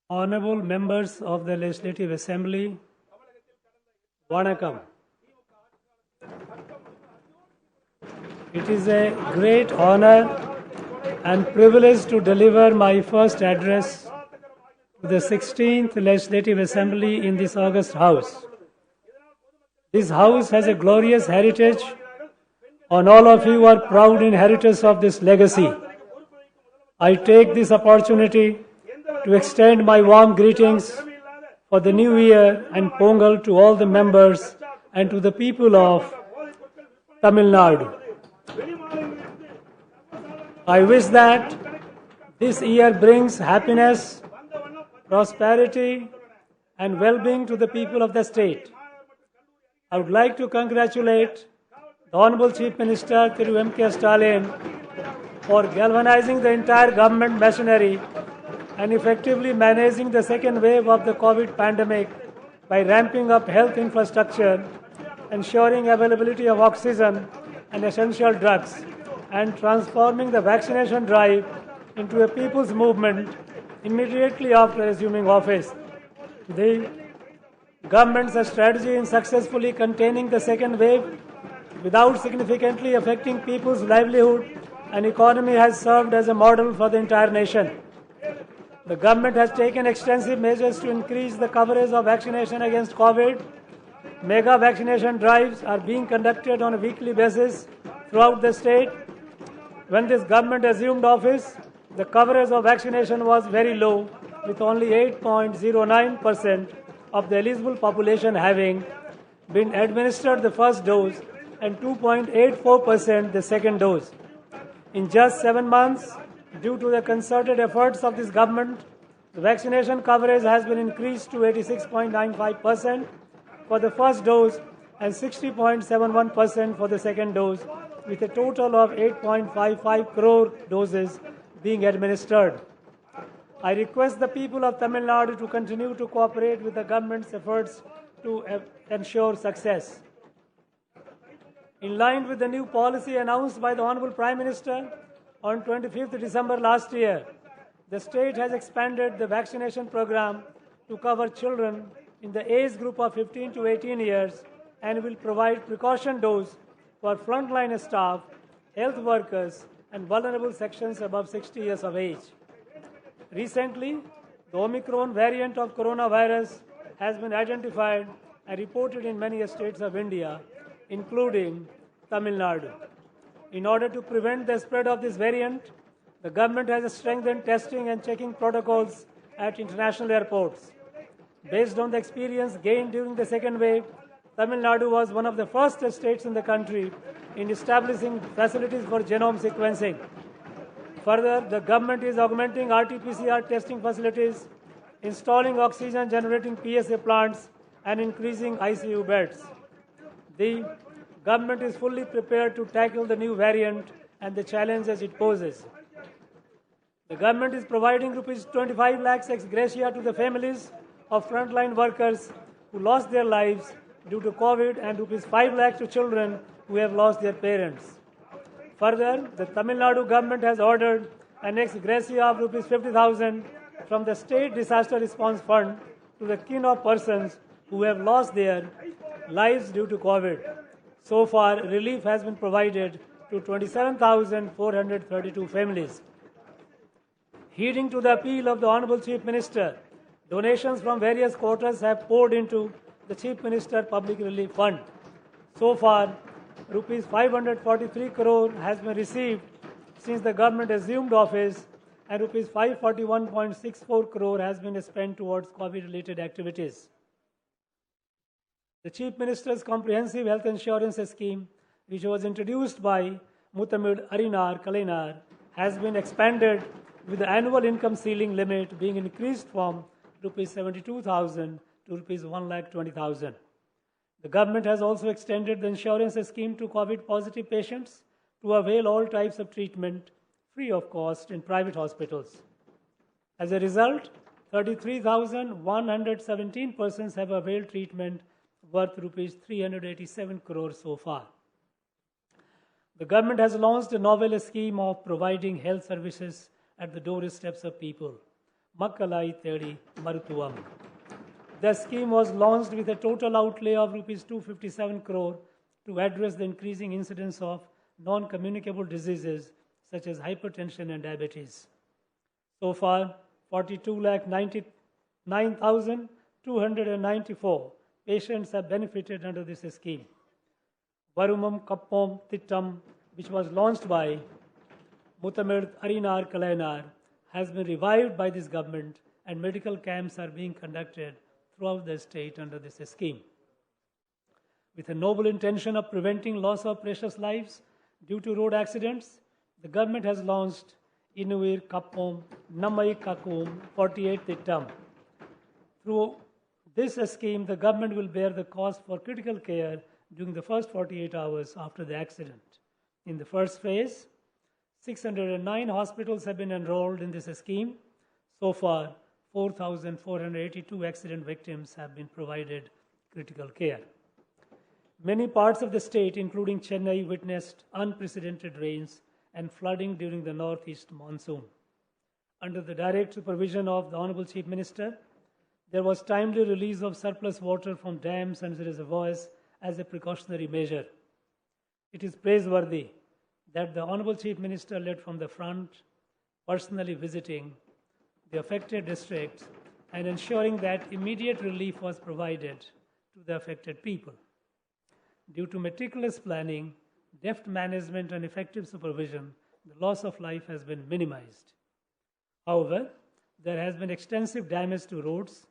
Honorable members of the Legislative Assembly, Vanakkam. It is a great honor and privilege to deliver my first address to the 16th Legislative Assembly in this august House. This House has a glorious heritage, and all of you are proud inheritors of this legacy. I take this opportunity to extend my warm greetings for the new year and Pongal to all the members and to the people of Tamil Nadu. I wish that this year brings happiness, prosperity, and well-being to the people of the state. I would like to congratulate the Honorable Chief Minister, Thiru M.K. Stalin, for galvanizing the entire government machinery and effectively managing the second wave of the COVID pandemic by ramping up health infrastructure, ensuring availability of oxygen and essential drugs, and transforming the vaccination drive into a people's movement immediately after assuming office. The government's strategy in successfully containing the second wave without significantly affecting people's livelihood and economy has served as a model for the entire nation. The government has taken extensive measures to increase the coverage of vaccination against COVID. Mega vaccination drives are being conducted on a weekly basis throughout the state. When this government assumed office, the coverage of vaccination was very low, with only 8.09% of the eligible population having been administered the first dose and 2.84% the second dose. In just 7 months, due to the concerted efforts of this government, the vaccination coverage has been increased to 86.95% for the first dose and 60.71% for the second dose, with a total of 8.55 crore doses being administered. I request the people of Tamil Nadu to continue to cooperate with the government's efforts to ensure success. In line with the new policy announced by the Honorable Prime Minister on 25th December last year, the state has expanded the vaccination program to cover children in the age group of 15 to 18 years and will provide precaution dose for frontline staff, health workers, and vulnerable sections above 60 years of age. Recently, the Omicron variant of coronavirus has been identified and reported in many states of India, including Tamil Nadu. In order to prevent the spread of this variant, the government has strengthened testing and checking protocols at international airports. Based on the experience gained during the second wave, Tamil Nadu was one of the first states in the country in establishing facilities for genome sequencing. Further, the government is augmenting RT-PCR testing facilities, installing oxygen-generating PSA plants, and increasing ICU beds. The government is fully prepared to tackle the new variant and the challenges it poses. The government is providing Rs 25 lakhs ex gratia to the families of frontline workers who lost their lives due to COVID and Rs 5 lakhs to children who have lost their parents. Further, the Tamil Nadu government has ordered an ex gratia of Rs 50,000 from the State Disaster Response Fund to the kin of persons who have lost their lives due to COVID. So far, relief has been provided to 27,432 families. Heeding to the appeal of the Honorable Chief Minister, donations from various quarters have poured into the Chief Minister Public Relief Fund. So far, Rs 543 crore has been received since the government assumed office, and Rs 541.64 crore has been spent towards COVID-related activities. The Chief Minister's Comprehensive Health Insurance Scheme, which was introduced by Muthamid Arinar Kalainar, has been expanded with the annual income ceiling limit being increased from Rs 72,000 to Rs 1,20,000. The government has also extended the insurance scheme to COVID-positive patients to avail all types of treatment free of cost in private hospitals. As a result, 33,117 persons have availed treatment worth Rs 387 crore so far. The government has launched a novel scheme of providing health services at the doorsteps of people. Makkalai Thedi Maruthuvam. The scheme was launched with a total outlay of rupees 257 crore to address the increasing incidence of non-communicable diseases such as hypertension and diabetes. So far, 42,99,294 patients have benefited under this scheme. Varumam Kappom Tittam, which was launched by Muthamid Arinar Kalainar, has been revived by this government, and medical camps are being conducted throughout the state under this scheme. With a noble intention of preventing loss of precious lives due to road accidents, the government has launched Inuir Kappom Nammai Kakum 48 Tittam. Through this scheme, the government will bear the cost for critical care during the first 48 hours after the accident. In the first phase, 609 hospitals have been enrolled in this scheme. So far, 4,482 accident victims have been provided critical care. Many parts of the state, including Chennai, witnessed unprecedented rains and flooding during the northeast monsoon. Under the direct supervision of the Honorable Chief Minister, there was timely release of surplus water from dams and reservoirs as a precautionary measure. It is praiseworthy that the Honorable Chief Minister led from the front, personally visiting the affected districts and ensuring that immediate relief was provided to the affected people. Due to meticulous planning, deft management, and effective supervision, the loss of life has been minimized. However, there has been extensive damage to roads,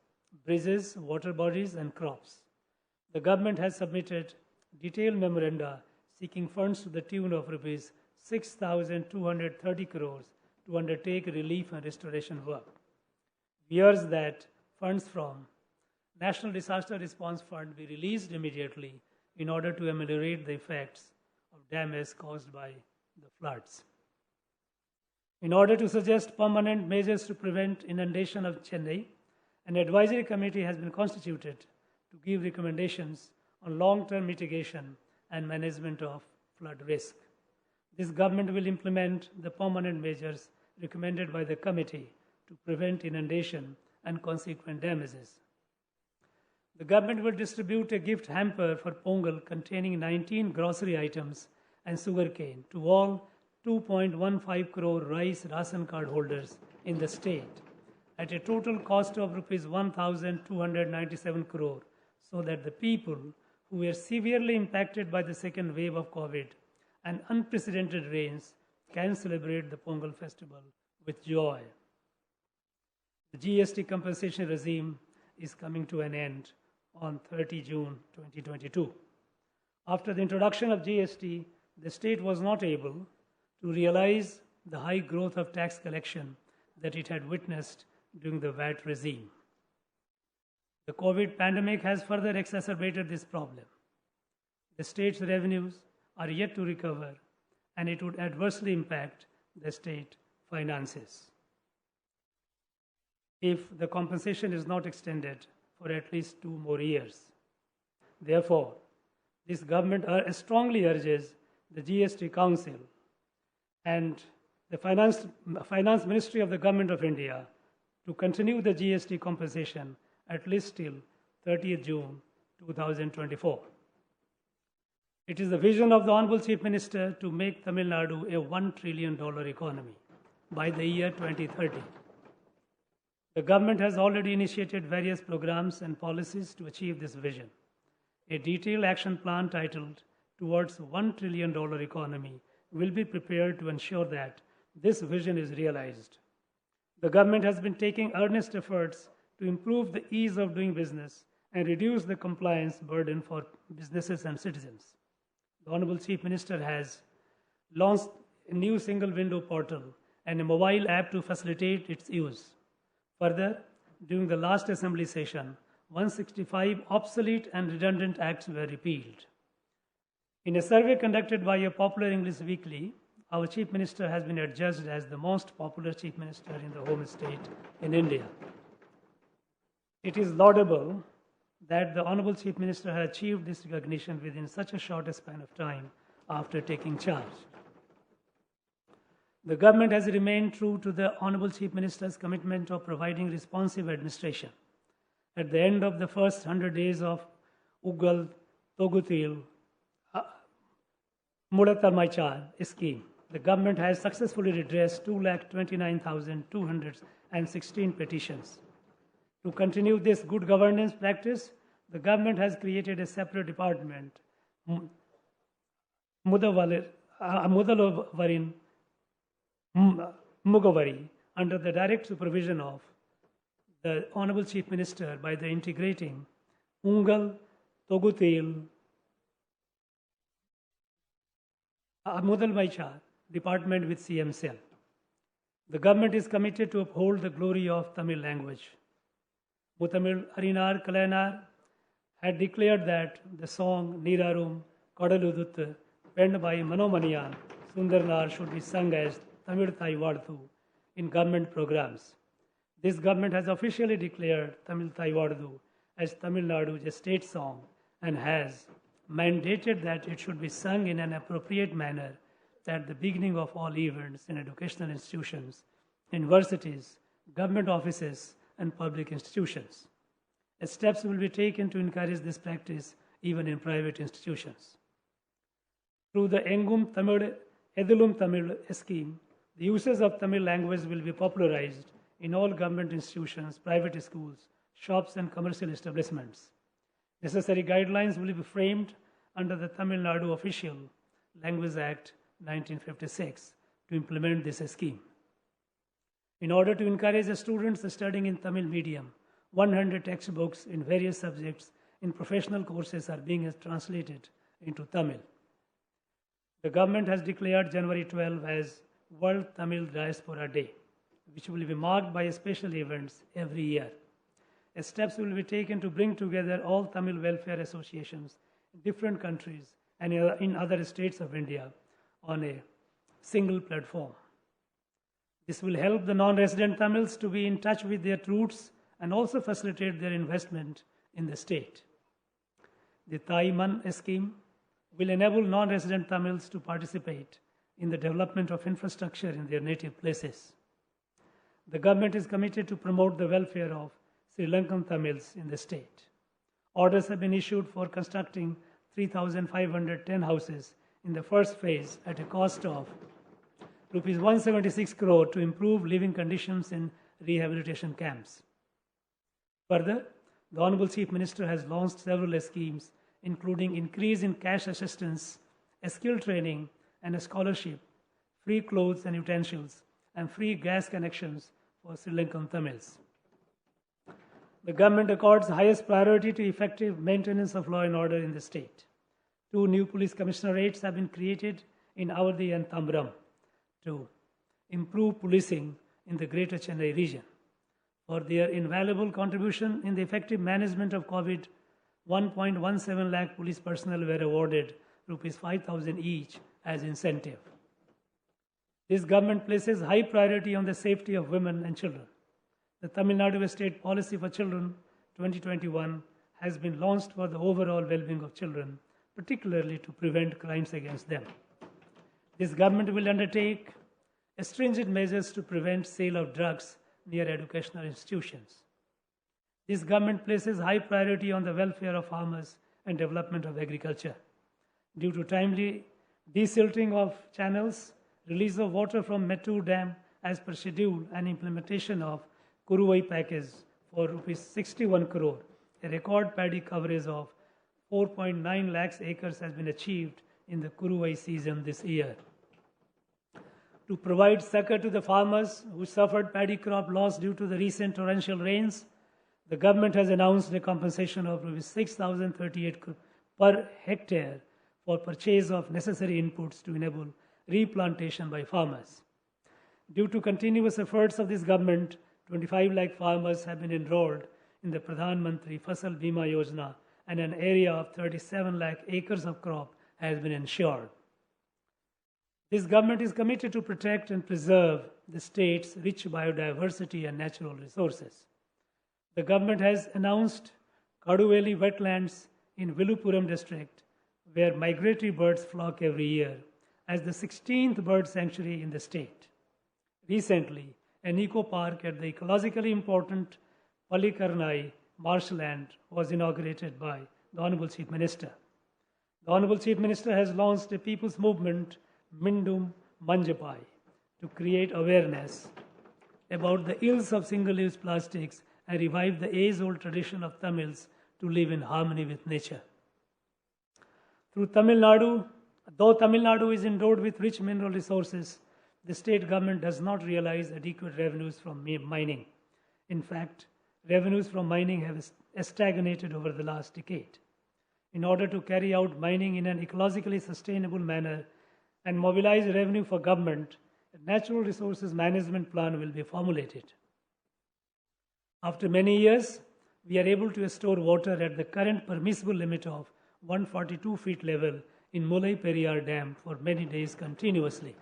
bridges, water bodies, and crops. The government has submitted detailed memoranda seeking funds to the tune of rupees 6,230 crores to undertake relief and restoration work. We urge that funds from National Disaster Response Fund be released immediately in order to ameliorate the effects of damage caused by the floods. In order to suggest permanent measures to prevent inundation of Chennai, an advisory committee has been constituted to give recommendations on long-term mitigation and management of flood risk. This government will implement the permanent measures recommended by the committee to prevent inundation and consequent damages. The government will distribute a gift hamper for Pongal containing 19 grocery items and sugarcane to all 2.15 crore rice ration card holders in the state at a total cost of rupees 1,297 crore, so that the people who were severely impacted by the second wave of COVID and unprecedented rains can celebrate the Pongal festival with joy. The GST compensation regime is coming to an end on 30 June 2022. After the introduction of GST, the state was not able to realize the high growth of tax collection that it had witnessed during the VAT regime. The COVID pandemic has further exacerbated this problem. The state's revenues are yet to recover, and it would adversely impact the state finances if the compensation is not extended for at least 2 more years. Therefore, this government strongly urges the GST Council and the Finance Ministry of the Government of India to continue the GST compensation at least till 30th June 2024. It is the vision of the Honorable Chief Minister to make Tamil Nadu a $1 trillion economy by the year 2030. The government has already initiated various programs and policies to achieve this vision. A detailed action plan titled Towards $1 trillion economy will be prepared to ensure that this vision is realized. The government has been taking earnest efforts to improve the ease of doing business and reduce the compliance burden for businesses and citizens. The Honorable Chief Minister has launched a new single window portal and a mobile app to facilitate its use. Further, during the last assembly session, 165 obsolete and redundant acts were repealed. In a survey conducted by a popular English weekly, our Chief Minister has been adjudged as the most popular Chief Minister in the home state in India. It is laudable that the Honorable Chief Minister has achieved this recognition within such a short span of time after taking charge. The government has remained true to the Honorable Chief Minister's commitment of providing responsive administration. At the end of the first 100 days of Ugal Togutil Mudatarmaichar scheme, the government has successfully redressed 229,216 petitions. To continue this good governance practice, the government has created a separate department, Mudalavarin Mugavari, under the direct supervision of the Honorable Chief Minister by the integrating Ungal Togutil Mudalmaichar department with CM Cell. The government is committed to uphold the glory of Tamil language. Muthamil Arinar Kalayanar had declared that the song Nirarum Kadaludut, penned by Manomaniyan Sundarnar, should be sung as Tamil Thai Vardu in government programs. This government has officially declared Tamil Thai Vardu as Tamil Nadu's state song and has mandated that it should be sung in an appropriate manner at the beginning of all events in educational institutions, universities, government offices, and public institutions. Steps will be taken to encourage this practice even in private institutions. Through the Engum Tamil Edulum Tamil scheme, the uses of Tamil language will be popularized in all government institutions, private schools, shops, and commercial establishments. Necessary guidelines will be framed under the Tamil Nadu Official Language Act 1956 to implement this scheme. In order to encourage the students studying in Tamil medium, 100 textbooks in various subjects in professional courses are being translated into Tamil. The government has declared January 12 as World Tamil Diaspora Day, which will be marked by special events every year. Steps will be taken to bring together all Tamil welfare associations in different countries and in other states of India on a single platform. This will help the non-resident Tamils to be in touch with their roots and also facilitate their investment in the state. The Thai Man scheme will enable non-resident Tamils to participate in the development of infrastructure in their native places. The government is committed to promote the welfare of Sri Lankan Tamils in the state. Orders have been issued for constructing 3,510 houses in the first phase at a cost of Rs 176 crore to improve living conditions in rehabilitation camps. Further, the Honorable Chief Minister has launched several schemes, including increase in cash assistance, skill training, and a scholarship, free clothes and utensils, and free gas connections for Sri Lankan Tamils. The government accords highest priority to effective maintenance of law and order in the state. 2 new police commissionerates have been created in Awadhi and Tambaram to improve policing in the Greater Chennai region. For their invaluable contribution in the effective management of COVID, 1.17 lakh police personnel were awarded Rs 5,000 each as incentive. This government places high priority on the safety of women and children. The Tamil Nadu State Policy for Children 2021 has been launched for the overall well-being of children, particularly to prevent crimes against them. This government will undertake stringent measures to prevent sale of drugs near educational institutions. This government places high priority on the welfare of farmers and development of agriculture. Due to timely desilting of channels, release of water from Mettur Dam as per schedule, and implementation of Kuruvai package for Rs 61 crore, a record paddy coverage of 4.9 lakhs acres has been achieved in the Kuruvai season this year. To provide succor to the farmers who suffered paddy crop loss due to the recent torrential rains, the government has announced a compensation of Rs 6,038 per hectare for purchase of necessary inputs to enable replantation by farmers. Due to continuous efforts of this government, 25 lakh farmers have been enrolled in the Pradhan Mantri Fasal Bima Yojana, and an area of 37 lakh acres of crop has been ensured. This government is committed to protect and preserve the state's rich biodiversity and natural resources. The government has announced Kaduveli wetlands in Viluppuram district, where migratory birds flock every year, as the 16th bird sanctuary in the state. Recently, an eco park at the ecologically important Palikarnai marshland was inaugurated by the Honorable Chief Minister. The Honorable Chief Minister has launched a people's movement, Mindum Manjapai, to create awareness about the ills of single-use plastics and revive the age-old tradition of Tamils to live in harmony with nature. Though Tamil Nadu is endowed with rich mineral resources, the state government does not realize adequate revenues from mining. In fact, revenues from mining have stagnated over the last decade. In order to carry out mining in an ecologically sustainable manner and mobilize revenue for government, a natural resources management plan will be formulated. After many years, we are able to store water at the current permissible limit of 142 feet level in Mulai Periyar Dam for many days continuously.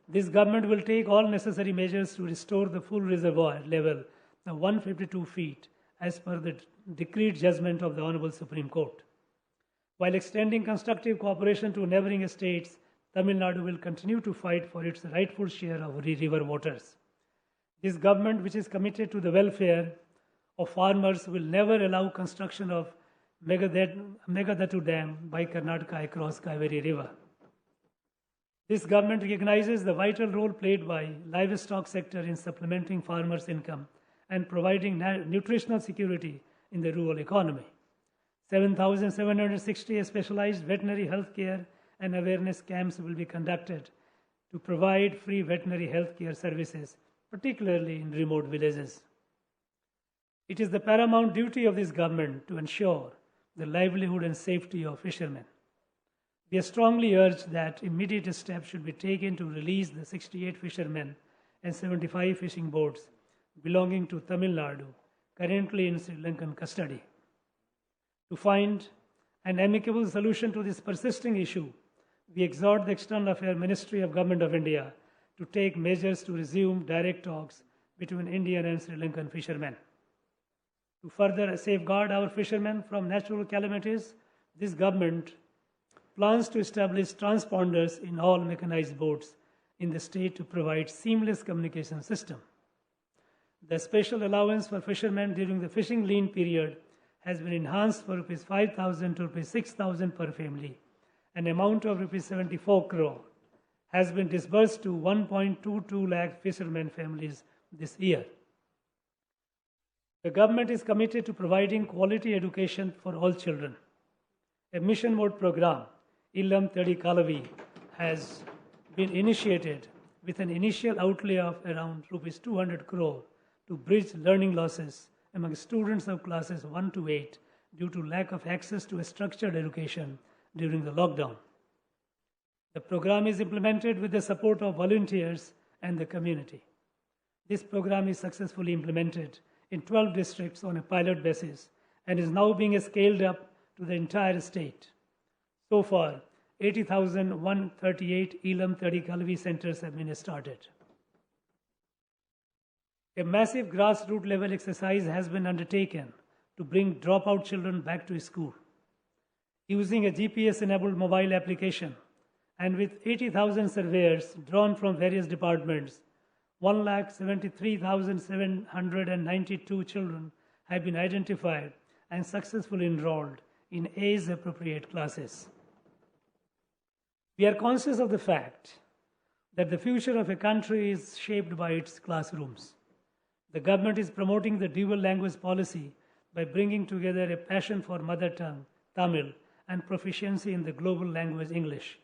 This government will take all necessary measures to restore the full reservoir level of 152 feet as per the decreed judgment of the Honorable Supreme Court. While extending constructive cooperation to neighboring states, Tamil Nadu will continue to fight for its rightful share of river waters. This government, which is committed to the welfare of farmers, will never allow construction of Meghadattu Dam by Karnataka across Kaveri River. This government recognizes the vital role played by livestock sector in supplementing farmers' income and providing nutritional security in the rural economy. 7,760 specialized veterinary health care and awareness camps will be conducted to provide free veterinary health care services, particularly in remote villages. It is the paramount duty of this government to ensure the livelihood and safety of fishermen. We strongly urge that immediate steps should be taken to release the 68 fishermen and 75 fishing boats belonging to Tamil Nadu, currently in Sri Lankan custody. To find an amicable solution to this persisting issue, we exhort the External Affairs Ministry of Government of India to take measures to resume direct talks between Indian and Sri Lankan fishermen. To further safeguard our fishermen from natural calamities, this government plans to establish transponders in all mechanized boats in the state to provide seamless communication system. The special allowance for fishermen during the fishing lean period has been enhanced for Rs 5,000 to Rs 6,000 per family. An amount of Rs 74 crore has been disbursed to 1.22 lakh fishermen families this year. The government is committed to providing quality education for all children. A mission mode program, Illam Thedi Kalavi, has been initiated with an initial outlay of around Rs 200 crore to bridge learning losses among students of classes 1 to 8 due to lack of access to a structured education during the lockdown. The program is implemented with the support of volunteers and the community. This program is successfully implemented in 12 districts on a pilot basis and is now being scaled up to the entire state. So far, 80,138 Illam Thedi Kalavi centers have been started. A massive grassroots level exercise has been undertaken to bring dropout children back to school. Using a GPS-enabled mobile application and with 80,000 surveyors drawn from various departments, 1,73,792 children have been identified and successfully enrolled in age-appropriate classes. We are conscious of the fact that the future of a country is shaped by its classrooms. The government is promoting the dual language policy by bringing together a passion for mother tongue, Tamil, and proficiency in the global language English,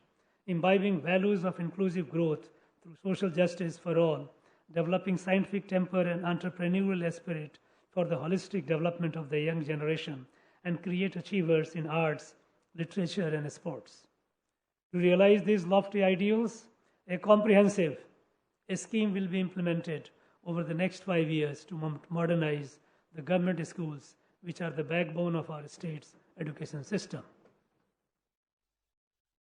imbibing values of inclusive growth through social justice for all, developing scientific temper and entrepreneurial spirit for the holistic development of the young generation, and create achievers in arts, literature, and sports. To realize these lofty ideals, a comprehensive scheme will be implemented over the next 5 years to modernize the government schools, which are the backbone of our state's education system.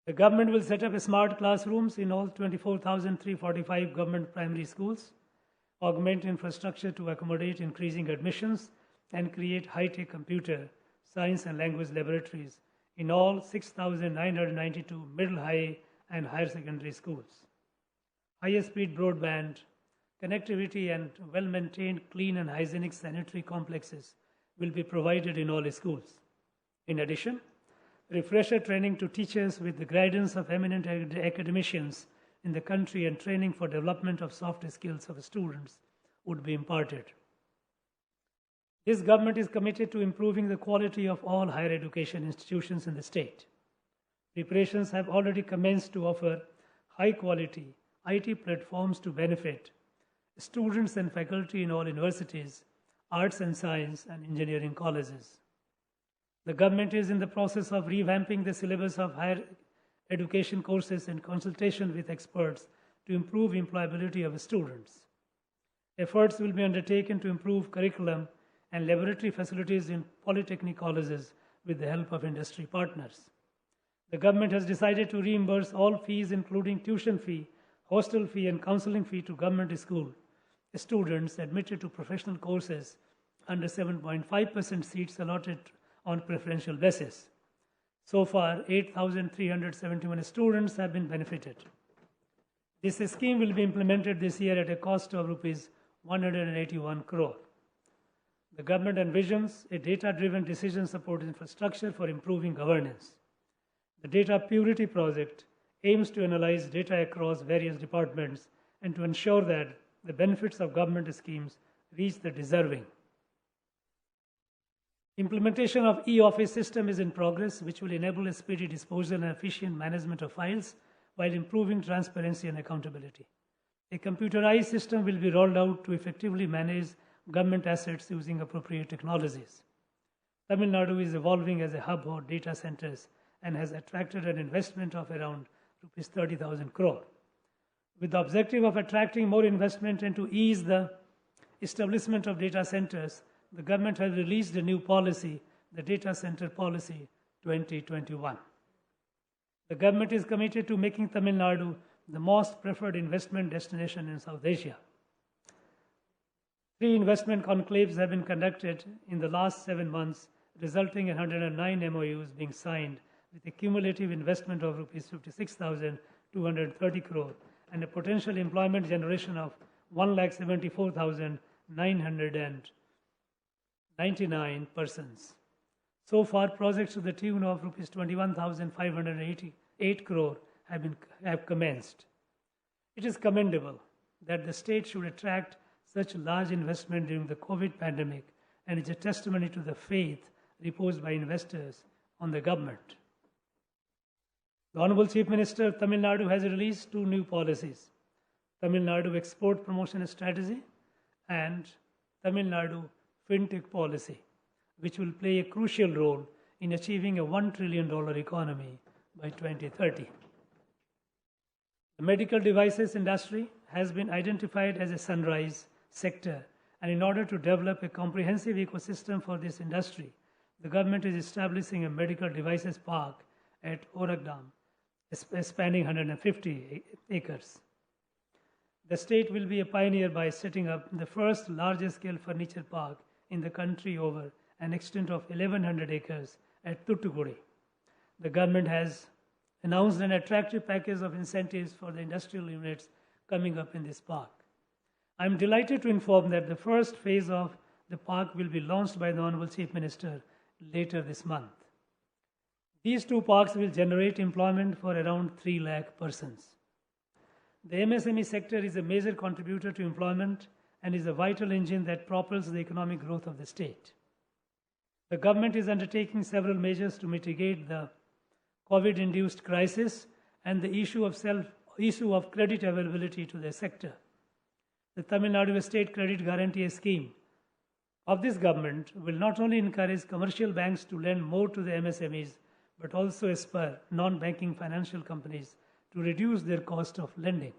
The government will set up smart classrooms in all 24,345 government primary schools, augment infrastructure to accommodate increasing admissions, and create high-tech computer, science, and language laboratories in all 6,992 middle, high, and higher secondary schools. Higher speed broadband connectivity and well-maintained, clean and hygienic sanitary complexes will be provided in all schools. In addition, refresher training to teachers with the guidance of eminent academicians in the country and training for development of soft skills of students would be imparted. This government is committed to improving the quality of all higher education institutions in the state. Preparations have already commenced to offer high-quality IT platforms to benefit students and faculty in all universities, arts and science and engineering colleges. The government is in the process of revamping the syllabus of higher education courses in consultation with experts to improve employability of students. Efforts will be undertaken to improve curriculum and laboratory facilities in polytechnic colleges with the help of industry partners. The government has decided to reimburse all fees, including tuition fee, hostel fee, and counseling fee to government school students admitted to professional courses under 7.5% seats allotted on preferential basis. So far, 8,371 students have been benefited. This scheme will be implemented this year at a cost of Rs 181 crore. The government envisions a data-driven decision support infrastructure for improving governance. The Data Purity Project aims to analyze data across various departments and to ensure that the benefits of government schemes reach the deserving. Implementation of e-office system is in progress, which will enable a speedy disposal and efficient management of files while improving transparency and accountability. A computerized system will be rolled out to effectively manage government assets using appropriate technologies. Tamil Nadu is evolving as a hub for data centers and has attracted an investment of around Rs 30,000 crore. With the objective of attracting more investment and to ease the establishment of data centers, the government has released a new policy, the Data Center Policy 2021. The government is committed to making Tamil Nadu the most preferred investment destination in South Asia. 3 investment conclaves have been conducted in the last 7 months, resulting in 109 MOUs being signed with a cumulative investment of Rs 56,230 crore and a potential employment generation of 174,999 persons. So far, projects to the tune of Rs 21,588 crore have commenced. It is commendable that the state should attract such large investment during the COVID pandemic and is a testimony to the faith reposed by investors on the government. The Honorable Chief Minister of Tamil Nadu has released 2 new policies, Tamil Nadu Export Promotion Strategy and Tamil Nadu FinTech Policy, which will play a crucial role in achieving a $1 trillion economy by 2030. The medical devices industry has been identified as a sunrise sector, and in order to develop a comprehensive ecosystem for this industry, the government is establishing a medical devices park at Oragadam, spanning 150 acres. The state will be a pioneer by setting up the first large-scale furniture park in the country over an extent of 1,100 acres at Thoothukudi. The government has announced an attractive package of incentives for the industrial units coming up in this park. I am delighted to inform that the first phase of the park will be launched by the Honorable Chief Minister later this month. These 2 parks will generate employment for around 3 lakh persons. The MSME sector is a major contributor to employment and is a vital engine that propels the economic growth of the state. The government is undertaking several measures to mitigate the COVID-induced crisis and the issue of credit availability to the sector. The Tamil Nadu State Credit Guarantee Scheme of this government will not only encourage commercial banks to lend more to the MSMEs, but also spur non-banking financial companies to reduce their cost of lending.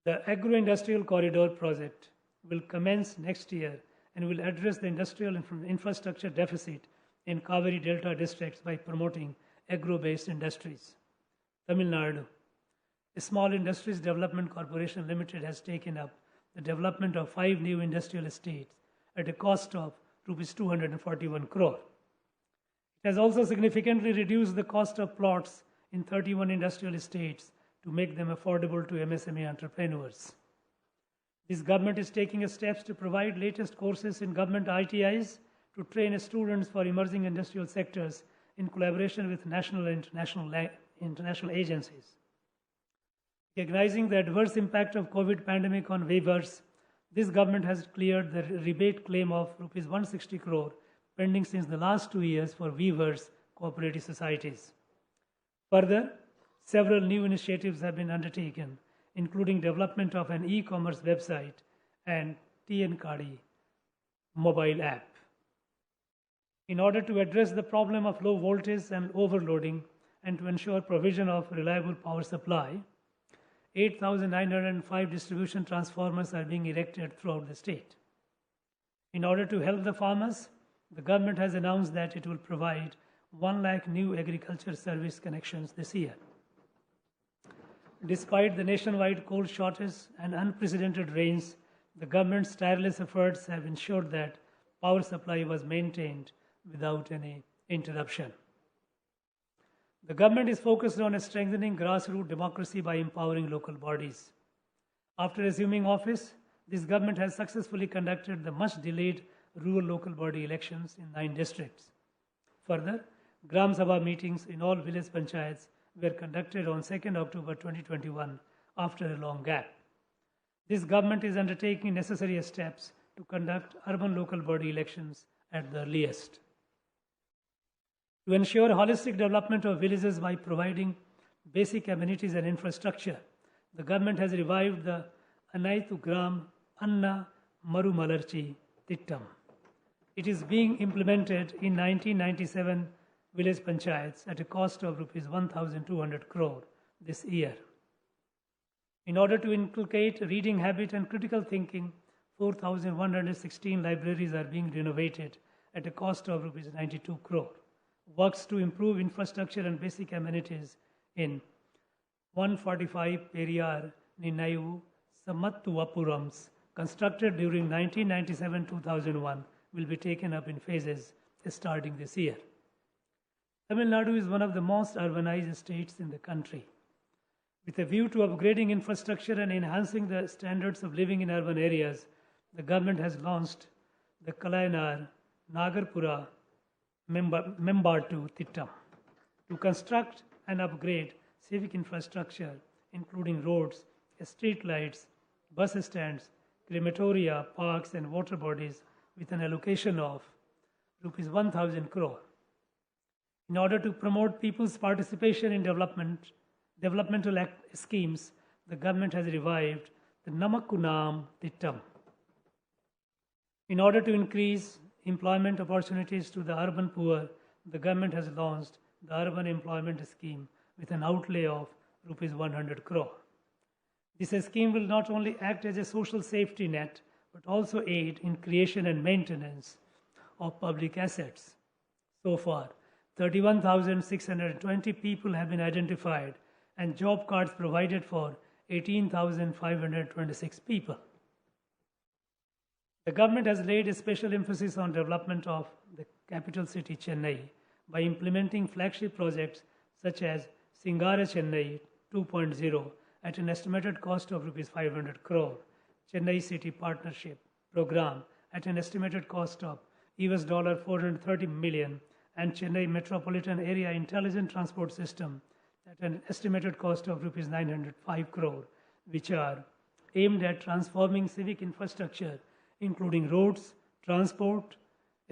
The Agro-Industrial Corridor project will commence next year and will address the industrial infrastructure deficit in Kaveri Delta districts by promoting agro-based industries. Tamil Nadu, a Small Industries Development Corporation Limited, has taken up the development of 5 new industrial estates at a cost of Rs 241 crore. It has also significantly reduced the cost of plots in 31 industrial estates to make them affordable to MSME entrepreneurs. This government is taking steps to provide latest courses in government ITIs to train students for emerging industrial sectors in collaboration with national and international agencies. Recognizing the adverse impact of COVID pandemic on weavers, this government has cleared the rebate claim of rupees 160 crore pending since the last 2 years for weavers cooperative societies. Further, several new initiatives have been undertaken, including development of an e-commerce website and TN Kadi mobile app. In order to address the problem of low voltage and overloading and to ensure provision of reliable power supply, 8,905 distribution transformers are being erected throughout the state. In order to help the farmers, the government has announced that it will provide 1 lakh new agriculture service connections this year. Despite the nationwide coal shortage and unprecedented rains, the government's tireless efforts have ensured that power supply was maintained without any interruption. The government is focused on strengthening grassroots democracy by empowering local bodies. After assuming office, this government has successfully conducted the much delayed rural local body elections in 9 districts. Further, Gram Sabha meetings in all village panchayats were conducted on 2nd October 2021 after a long gap. This government is undertaking necessary steps to conduct urban local body elections at the earliest. To ensure holistic development of villages by providing basic amenities and infrastructure, the government has revived the Anaitu Gram Anna Marumalarchi Tittam. It is being implemented in 1997 village panchayats at a cost of rupees 1,200 crore this year. In order to inculcate reading habit and critical thinking, 4,116 libraries are being renovated at a cost of rupees 92 crore. Works to improve infrastructure and basic amenities in 145 Periyar Ninayu Samattuapurams constructed during 1997-2001 will be taken up in phases starting this year. Tamil Nadu is one of the most urbanized states in the country. With a view to upgrading infrastructure and enhancing the standards of living in urban areas, the government has launched the Kalayanar Nagarpura Membatu Tittam to construct and upgrade civic infrastructure, including roads, street lights, bus stands, crematoria, parks, and water bodies with an allocation of rupees 1,000 crore. In order to promote people's participation in developmental schemes, the government has revived the Namakkunam Tittam. In order to increase employment opportunities to the urban poor, the government has launched the Urban Employment Scheme with an outlay of rupees 100 crore. This scheme will not only act as a social safety net, but also aid in creation and maintenance of public assets. So far, 31,620 people have been identified and job cards provided for 18,526 people. The government has laid a special emphasis on development of the capital city Chennai by implementing flagship projects such as Singara Chennai 2.0 at an estimated cost of rupees 500 crore, Chennai City Partnership Program at an estimated cost of US $430 million, and Chennai Metropolitan Area Intelligent Transport System at an estimated cost of rupees 905 crore, which are aimed at transforming civic infrastructure, including roads, transport,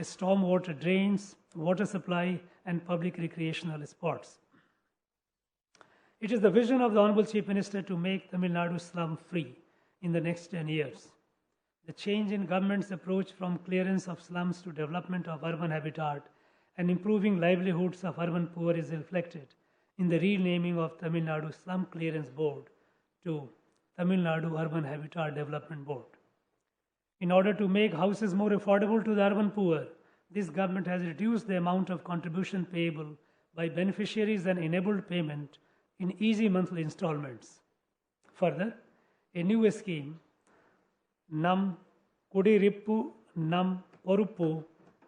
stormwater drains, water supply, and public recreational spots. It is the vision of the Honorable Chief Minister to make Tamil Nadu slum-free in the next 10 years. The change in government's approach from clearance of slums to development of urban habitat and improving livelihoods of urban poor is reflected in the renaming of Tamil Nadu Slum Clearance Board to Tamil Nadu Urban Habitat Development Board. In order to make houses more affordable to the urban poor, this government has reduced the amount of contribution payable by beneficiaries and enabled payment in easy monthly installments. Further, a new scheme, Nam Kudirippu Nam Poruppu,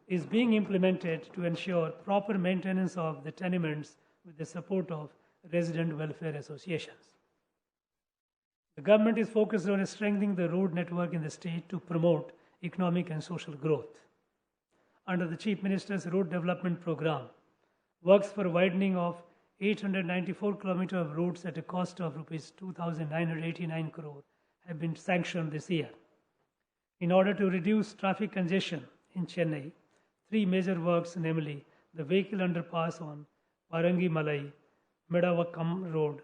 is being implemented to ensure proper maintenance of the tenements with the support of resident welfare associations. The government is focused on strengthening the road network in the state to promote economic and social growth. Under the Chief Minister's Road Development Program, works for widening of 894 kilometers of roads at a cost of Rs 2,989 crore have been sanctioned this year. In order to reduce traffic congestion in Chennai, three major works, namely the vehicle underpass on Parangi Malai, Medavakkam Road,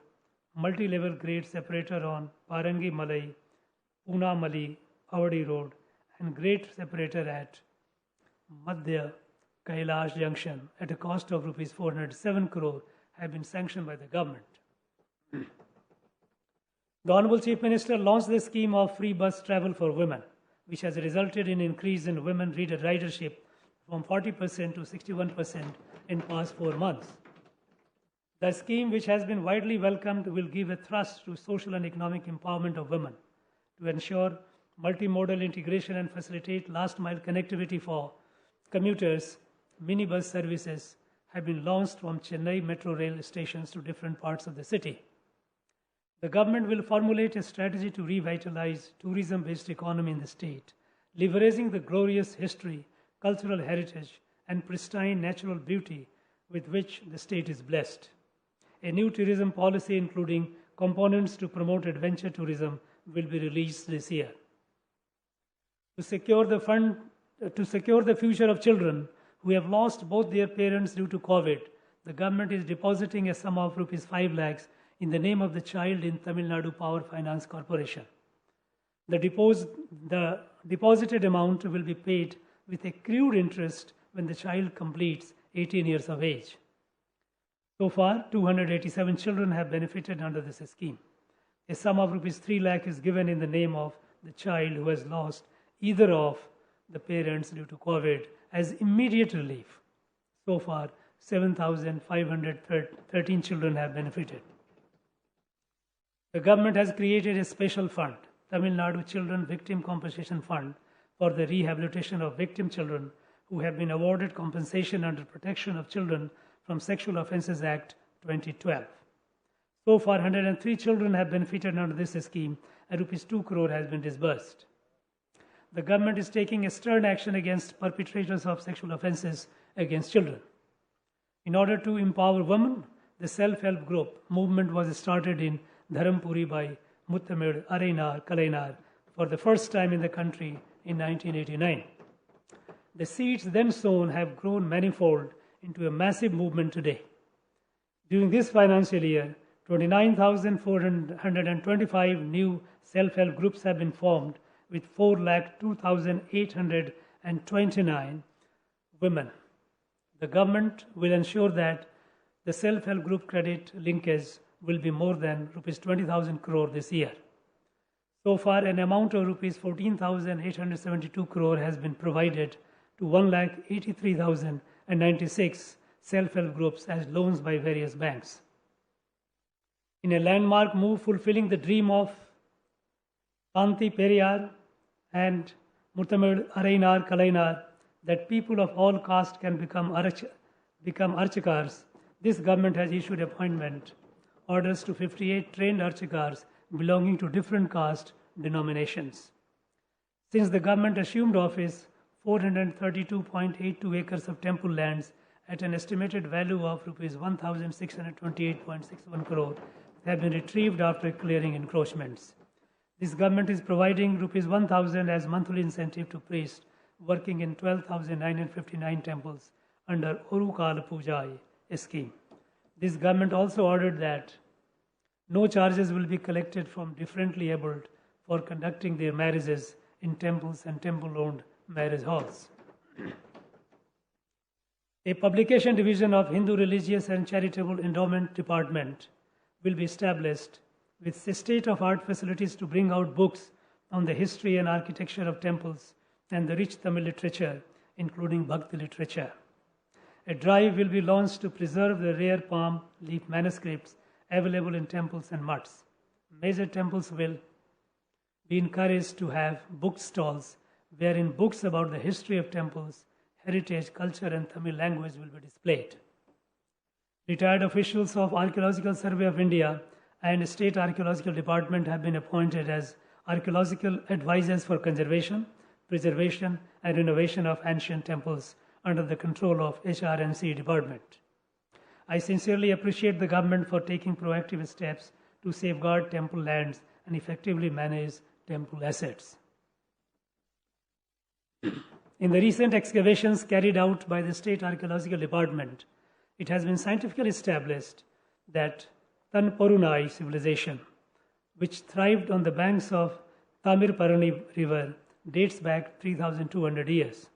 multi-level grade separator on Parangi Malai, Pune Mali, Avadi Road, and grade separator at Madhya Kailash Junction at a cost of Rs 407 crore have been sanctioned by the government. The Honorable Chief Minister launched the scheme of free bus travel for women, which has resulted in increase in women ridership from 40% to 61% in past 4 months. The scheme, which has been widely welcomed, will give a thrust to social and economic empowerment of women to ensure multimodal integration and facilitate last-mile connectivity for commuters. Minibus services have been launched from Chennai metro rail stations to different parts of the city. The government will formulate a strategy to revitalize tourism-based economy in the state, leveraging the glorious history, cultural heritage, and pristine natural beauty with which the state is blessed. A new tourism policy, including components to promote adventure tourism, will be released this year. To secure the future of children who have lost both their parents due to COVID, the government is depositing a sum of Rs 5 lakhs in the name of the child in Tamil Nadu Power Finance Corporation. The deposited amount will be paid with accrued interest when the child completes 18 years of age. So far, 287 children have benefited under this scheme. A sum of Rs 3 lakh is given in the name of the child who has lost either of the parents due to COVID as immediate relief. So far, 7,513 children have benefited. The government has created a special fund, Tamil Nadu Children Victim Compensation Fund, for the rehabilitation of victim children who have been awarded compensation under Protection of Children from Sexual Offences Act 2012. So far, 103 children have benefited under this scheme and Rs 2 crore has been disbursed. The government is taking a stern action against perpetrators of sexual offences against children. In order to empower women, the self-help group movement was started in Dharampuri by Muttamil Arainar Kalainar for the first time in the country in 1989. The seeds then sown have grown manifold into a massive movement today. During this financial year, 29,425 new self-help groups have been formed with 4,02,829 women. The government will ensure that the self-help group credit linkage will be more than Rs 20,000 crore this year. So far, an amount of Rs 14,872 crore has been provided to 1,83,096 self-help groups as loans by various banks. In a landmark move fulfilling the dream of Kanti Periyar and Muttamil Arainar Kalainar that people of all castes can become archikars, this government has issued appointment orders to 58 trained archikars belonging to different caste denominations. Since the government assumed office, 432.82 acres of temple lands at an estimated value of Rs 1,628.61 crore have been retrieved after clearing encroachments. This government is providing Rs 1,000 as monthly incentive to priests working in 12,959 temples under Orukal Pujai scheme. This government also ordered that no charges will be collected from differently abled for conducting their marriages in temples and temple-owned marriage halls. A publication division of Hindu Religious and Charitable Endowment Department will be established with state-of-art facilities to bring out books on the history and architecture of temples and the rich Tamil literature, including Bhakti literature. A drive will be launched to preserve the rare palm leaf manuscripts available in temples and mutts. Major temples will be encouraged to have book stalls wherein books about the history of temples, heritage, culture, and Tamil language will be displayed. Retired officials of Archaeological Survey of India and State Archaeological Department have been appointed as archaeological advisors for conservation, preservation, and renovation of ancient temples under the control of HRNC Department. I sincerely appreciate the government for taking proactive steps to safeguard temple lands and effectively manage temple assets. In the recent excavations carried out by the State Archaeological Department, it has been scientifically established that Tanporunai civilization, which thrived on the banks of Tamirparani River, dates back 3,200 years.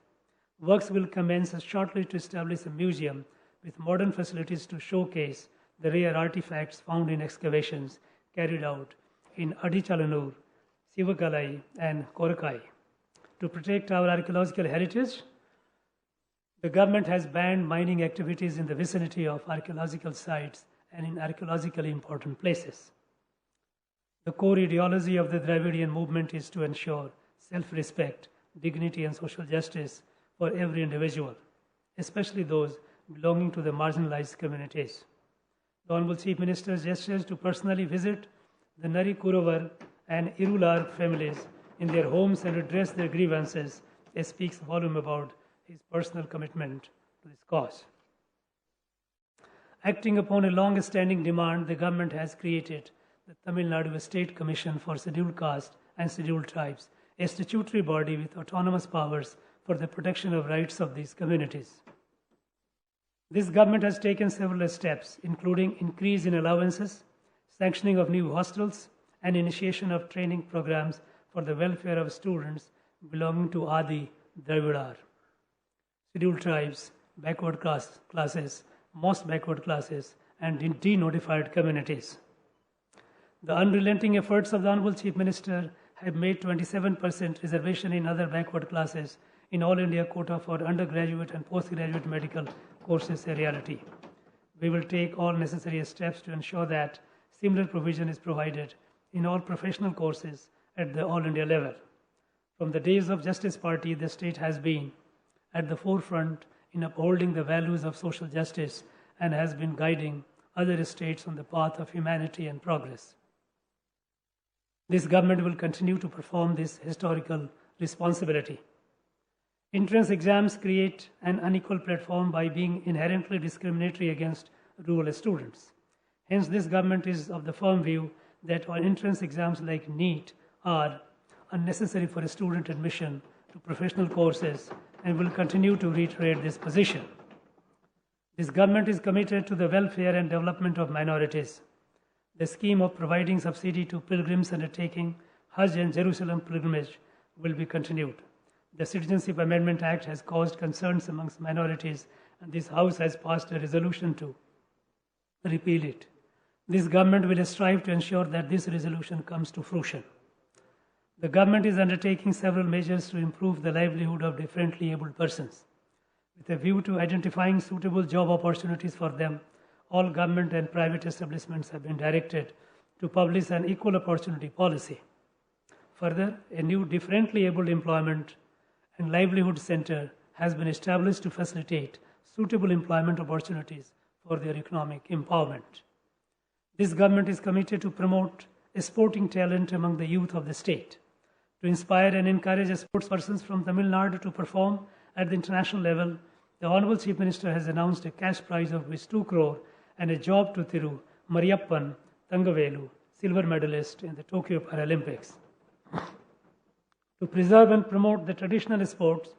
Works will commence shortly to establish a museum with modern facilities to showcase the rare artifacts found in excavations carried out in Adichalanur, Sivakalai, and Korakai. To protect our archaeological heritage, the government has banned mining activities in the vicinity of archaeological sites and in archaeologically important places. The core ideology of the Dravidian movement is to ensure self-respect, dignity, and social justice for every individual, especially those belonging to the marginalized communities. The Honorable Chief Minister gestures to personally visit the Nari Kurovar and Irular families in their homes and address their grievances. It speaks volume about his personal commitment to this cause. Acting upon a long-standing demand, the government has created the Tamil Nadu State Commission for Scheduled Caste and Scheduled Tribes, a statutory body with autonomous powers for the protection of rights of these communities. This government has taken several steps, including increase in allowances, sanctioning of new hostels, and initiation of training programs for the welfare of students belonging to Adi Dravidar, scheduled tribes, backward classes, most backward classes, and denotified communities. The unrelenting efforts of the Honorable Chief Minister have made 27% reservation in other backward classes in All India quota for undergraduate and postgraduate medical courses a reality. We will take all necessary steps to ensure that similar provision is provided in all professional courses at the All India level. From the days of Justice Party, the state has been at the forefront in upholding the values of social justice and has been guiding other states on the path of humanity and progress. This government will continue to perform this historical responsibility. Entrance exams create an unequal platform by being inherently discriminatory against rural students. Hence, this government is of the firm view that all entrance exams like NEET are unnecessary for student admission to professional courses and will continue to reiterate this position. This government is committed to the welfare and development of minorities. The scheme of providing subsidy to pilgrims undertaking Hajj and Jerusalem pilgrimage will be continued. The Citizenship Amendment Act has caused concerns amongst minorities, and this House has passed a resolution to repeal it. This government will strive to ensure that this resolution comes to fruition. The government is undertaking several measures to improve the livelihood of differently abled persons. With a view to identifying suitable job opportunities for them, all government and private establishments have been directed to publish an equal opportunity policy. Further, a new differently abled employment and livelihood center has been established to facilitate suitable employment opportunities for their economic empowerment. This government is committed to promote sporting talent among the youth of the state. To inspire and encourage sportspersons from Tamil Nadu to perform at the international level, the Honorable Chief Minister has announced a cash prize of which 2 crore and a job to Thiru Mariyappan Thangavelu, silver medalist in the Tokyo Paralympics. To preserve and promote the traditional sports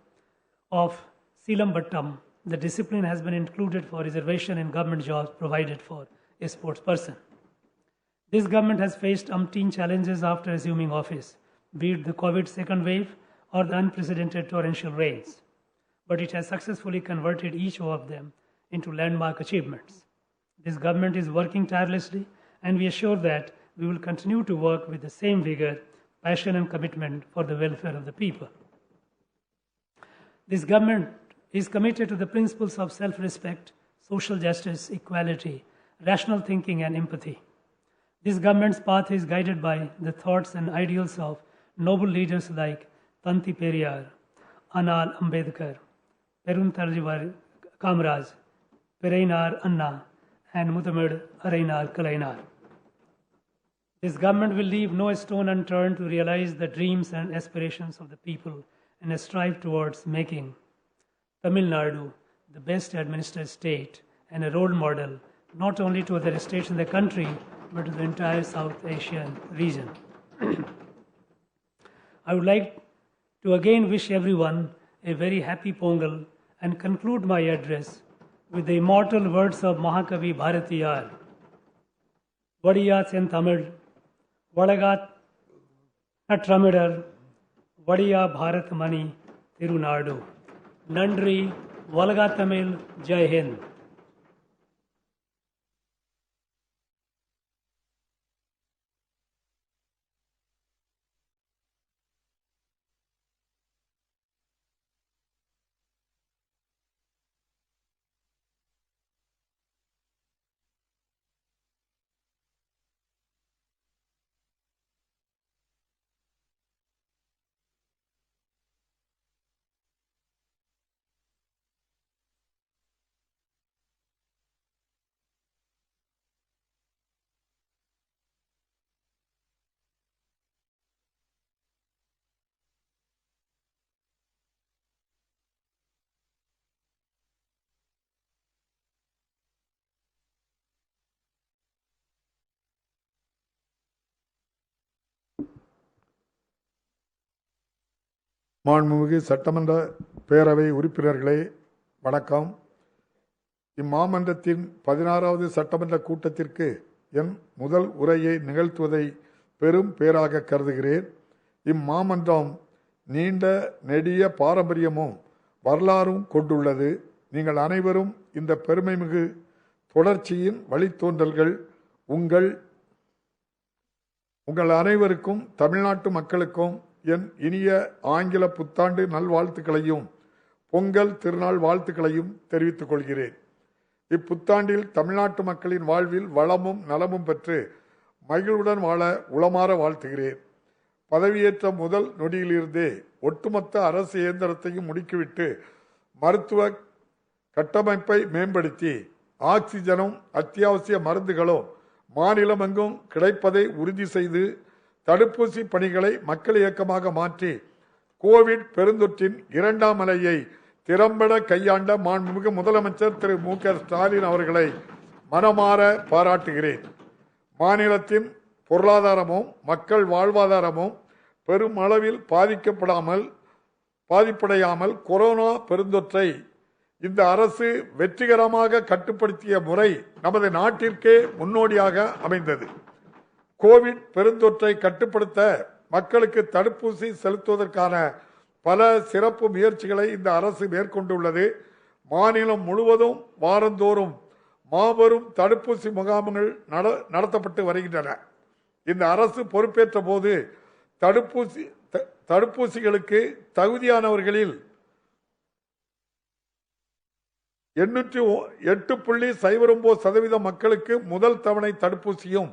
of Silambattam, the discipline has been included for reservation in government jobs provided for a sports person. This government has faced umpteen challenges after assuming office, be it the COVID second wave or the unprecedented torrential rains, but it has successfully converted each of them into landmark achievements. This government is working tirelessly, and we assure that we will continue to work with the same vigor, passion, and commitment for the welfare of the people. This government is committed to the principles of self-respect, social justice, equality, rational thinking, and empathy. This government's path is guided by the thoughts and ideals of noble leaders like Tanti Periyar, Anal Ambedkar, Peruntarjivar Kamraj, Perainar Anna, and Mutamid Arainar Kalainar. This government will leave no stone unturned to realize the dreams and aspirations of the people and strive towards making Tamil Nadu the best administered state and a role model not only to other states in the country but to the entire South Asian region. I would like to again wish everyone a very happy Pongal and conclude my address with the immortal words of Mahakavi Bharatiyar. Vadiyat en Tamil, Vadagat Natramidar, Vadiya Bharat Mani Tirunadu. Nandri, Valaga Tamil, Jai Hind. மாண்புமிகு சட்டமன்ற பேரவை உறுப்பினர்களே வணக்கம். இம்மாமன்றத்தின் 16வது சட்டமன்ற கூட்டத்திற்கு என் முதல் உரையை நிகழ்த்துவதை பெரும் பேராக கருதுகிறேன். இம்மாமன்றம் நீண்ட நெடிய பாரம்பரியமும் வரலாறும் கொண்டுள்ளது. நீங்கள் அனைவரும் இந்த பெருமைமிகு தொடர்ச்சியின் வழித்தோன்றல்கள். உங்கள் அனைவருக்கும் தமிழ்நாட்டு மக்களுக்கும் என் இனிய ஆங்கில புத்தாண்டு நல்வாழ்த்துக்களையும் பொங்கல் திருநாள் வாழ்த்துக்களையும் தெரிவித்துக் கொள்கிறேன். இப்புத்தாண்டில் தமிழ்நாட்டு மக்களின் வாழ்வில் வளமும் நலமும் பெற்று மகிழ்வுடன் வாழ உளமாற வாழ்த்துகிறேன். பதவியேற்ற முதல் நொடியிலிருந்தே ஒட்டுமொத்த அரசு இயந்திரத்தையும் முடுக்கிவிட்டு மருத்துவ கட்டமைப்பை மேம்படுத்தி ஆக்சிஜனும் அத்தியாவசிய மருந்துகளும் மாநிலமெங்கும் கிடைப்பதை உறுதி செய்து தடுப்பூசி பணிகளை மக்கள் இயக்கமாக மாற்றி கோவிட் பெருந்தொற்றின் 2ஆம் அலையை திறம்பட கையாண்ட மாண்புமிகு முதலமைச்சர் திரு மு.க. ஸ்டாலின் அவர்களை மனமாற பாராட்டுகிறேன். மாநிலத்தின் பொருளாதாரமும் மக்கள் வாழ்வாதாரமும் பெரும் அளவில் பாதிப்படையாமல் கொரோனா பெருந்தொற்றை இந்த அரசு வெற்றிகரமாக கட்டுப்படுத்திய முறை நமது நாட்டிற்கே முன்னோடியாக அமைந்தது. கோவிட் பெருந்தொற்றை கட்டுப்படுத்த மக்களுக்கு தடுப்பூசி செலுத்துவதற்கான பல சிறப்பு முயற்சிகளை இந்த அரசு மேற்கொண்டுள்ளது. மாநிலம் முழுவதும் வாரந்தோறும் மாபெரும் தடுப்பூசி முகாம்கள் நடத்தப்பட்டு வருகின்றன. இந்த அரசு பொறுப்பேற்ற போது தடுப்பூசிகளுக்கு தகுதியானவர்களில் 8.09% மக்களுக்கு முதல் தவணை தடுப்பூசியும்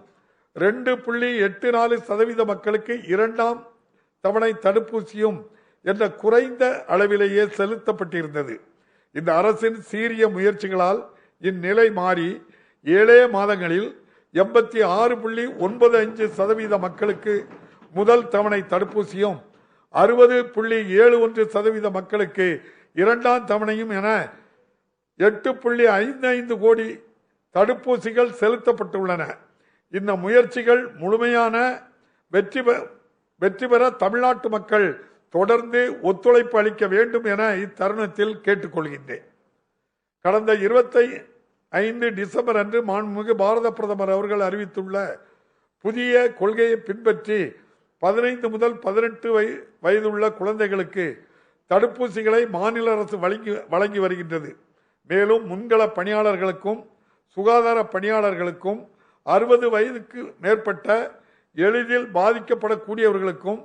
2.84% மக்களுக்கு 2ஆம் தவணை தடுப்பூசியும் என்ற குறைந்த அளவிலேயே செலுத்தப்பட்டிருந்தது. இந்த அரசின் சீரிய முயற்சிகளால் இந்நிலை மாறி 7 மாதங்களில் 86.95% மக்களுக்கு முதல் தவணை தடுப்பூசியும் 60.71% மக்களுக்கு 2ஆம் தவணையும் என 8.55 கோடி தடுப்பூசிகள் செலுத்தப்பட்டுள்ளன. இந்த முயற்சிகள் முழுமையான வெற்றி பெற தமிழ்நாட்டு மக்கள் தொடர்ந்து ஒத்துழைப்பு அளிக்க வேண்டும் என இத்தருணத்தில் கேட்டுக்கொள்கின்றேன். கடந்த 25 டிசம்பர் அன்று மாண்புமிகு பாரத பிரதமர் அவர்கள் அறிவித்துள்ள புதிய கொள்கையை பின்பற்றி 15 முதல் 18 வயதுள்ள குழந்தைகளுக்கு தடுப்பூசிகளை மாநில அரசு வழங்கி வருகின்றது. மேலும் முன்கள பணியாளர்களுக்கும் சுகாதார பணியாளர்களுக்கும் 60 வயதுக்கு மேற்பட்ட எளிதில் பாதிக்கப்படக்கூடியவர்களுக்கும்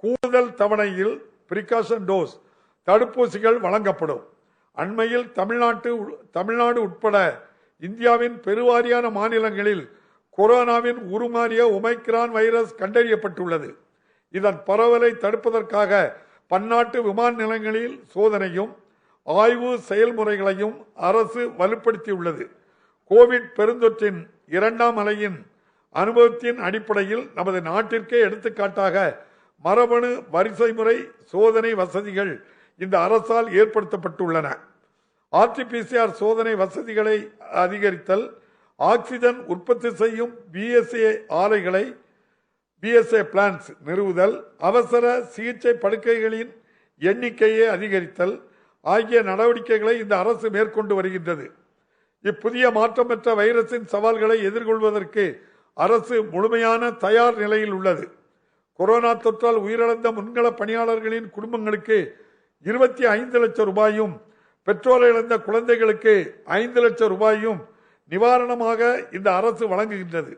கூடுதல் தவணையில் பிரிகாஷன் டோஸ் தடுப்பூசிகள் வழங்கப்படும். அண்மையில் தமிழ்நாடு உட்பட இந்தியாவின் பெருவாரியான மாநிலங்களில் கொரோனாவின் உருமாறிய ஒமைக்ரான் வைரஸ் கண்டறியப்பட்டுள்ளது. இதன் பரவலை தடுப்பதற்காக பன்னாட்டு விமான நிலையங்களில் சோதனையும் ஆய்வு செயல்முறைகளையும் அரசு வலுப்படுத்தியுள்ளது. கோவிட் பெருந்தொற்றின் 2ஆம் அலையின் அனுபவத்தின் அடிப்படையில் நமது நாட்டிற்கே எடுத்துக்காட்டாக மரபணு வரிசை முறை சோதனை வசதிகள் இந்த அரசால் ஏற்படுத்தப்பட்டுள்ளன. RT-PCR சோதனை வசதிகளை அதிகரித்தல், ஆக்சிஜன் உற்பத்தி செய்யும் BSA ஆலைகளை BSA பிளான்ஸ் நிறுவுதல், அவசர சிகிச்சை படுக்கைகளின் எண்ணிக்கையை அதிகரித்தல் ஆகிய நடவடிக்கைகளை இந்த அரசு மேற்கொண்டு வருகின்றது. இப்புதிய மாற்றம் பெற்ற வைரஸின் சவால்களை எதிர்கொள்வதற்கு அரசு முழுமையான தயார் நிலையில் உள்ளது. கொரோனா தொற்றால் உயிரிழந்த முன்கள பணியாளர்களின் குடும்பங்களுக்கு 25 லட்சம் ரூபாயும், பெற்றோரை இழந்த குழந்தைகளுக்கு 5 லட்சம் ரூபாயும் நிவாரணமாக இந்த அரசு வழங்குகின்றது.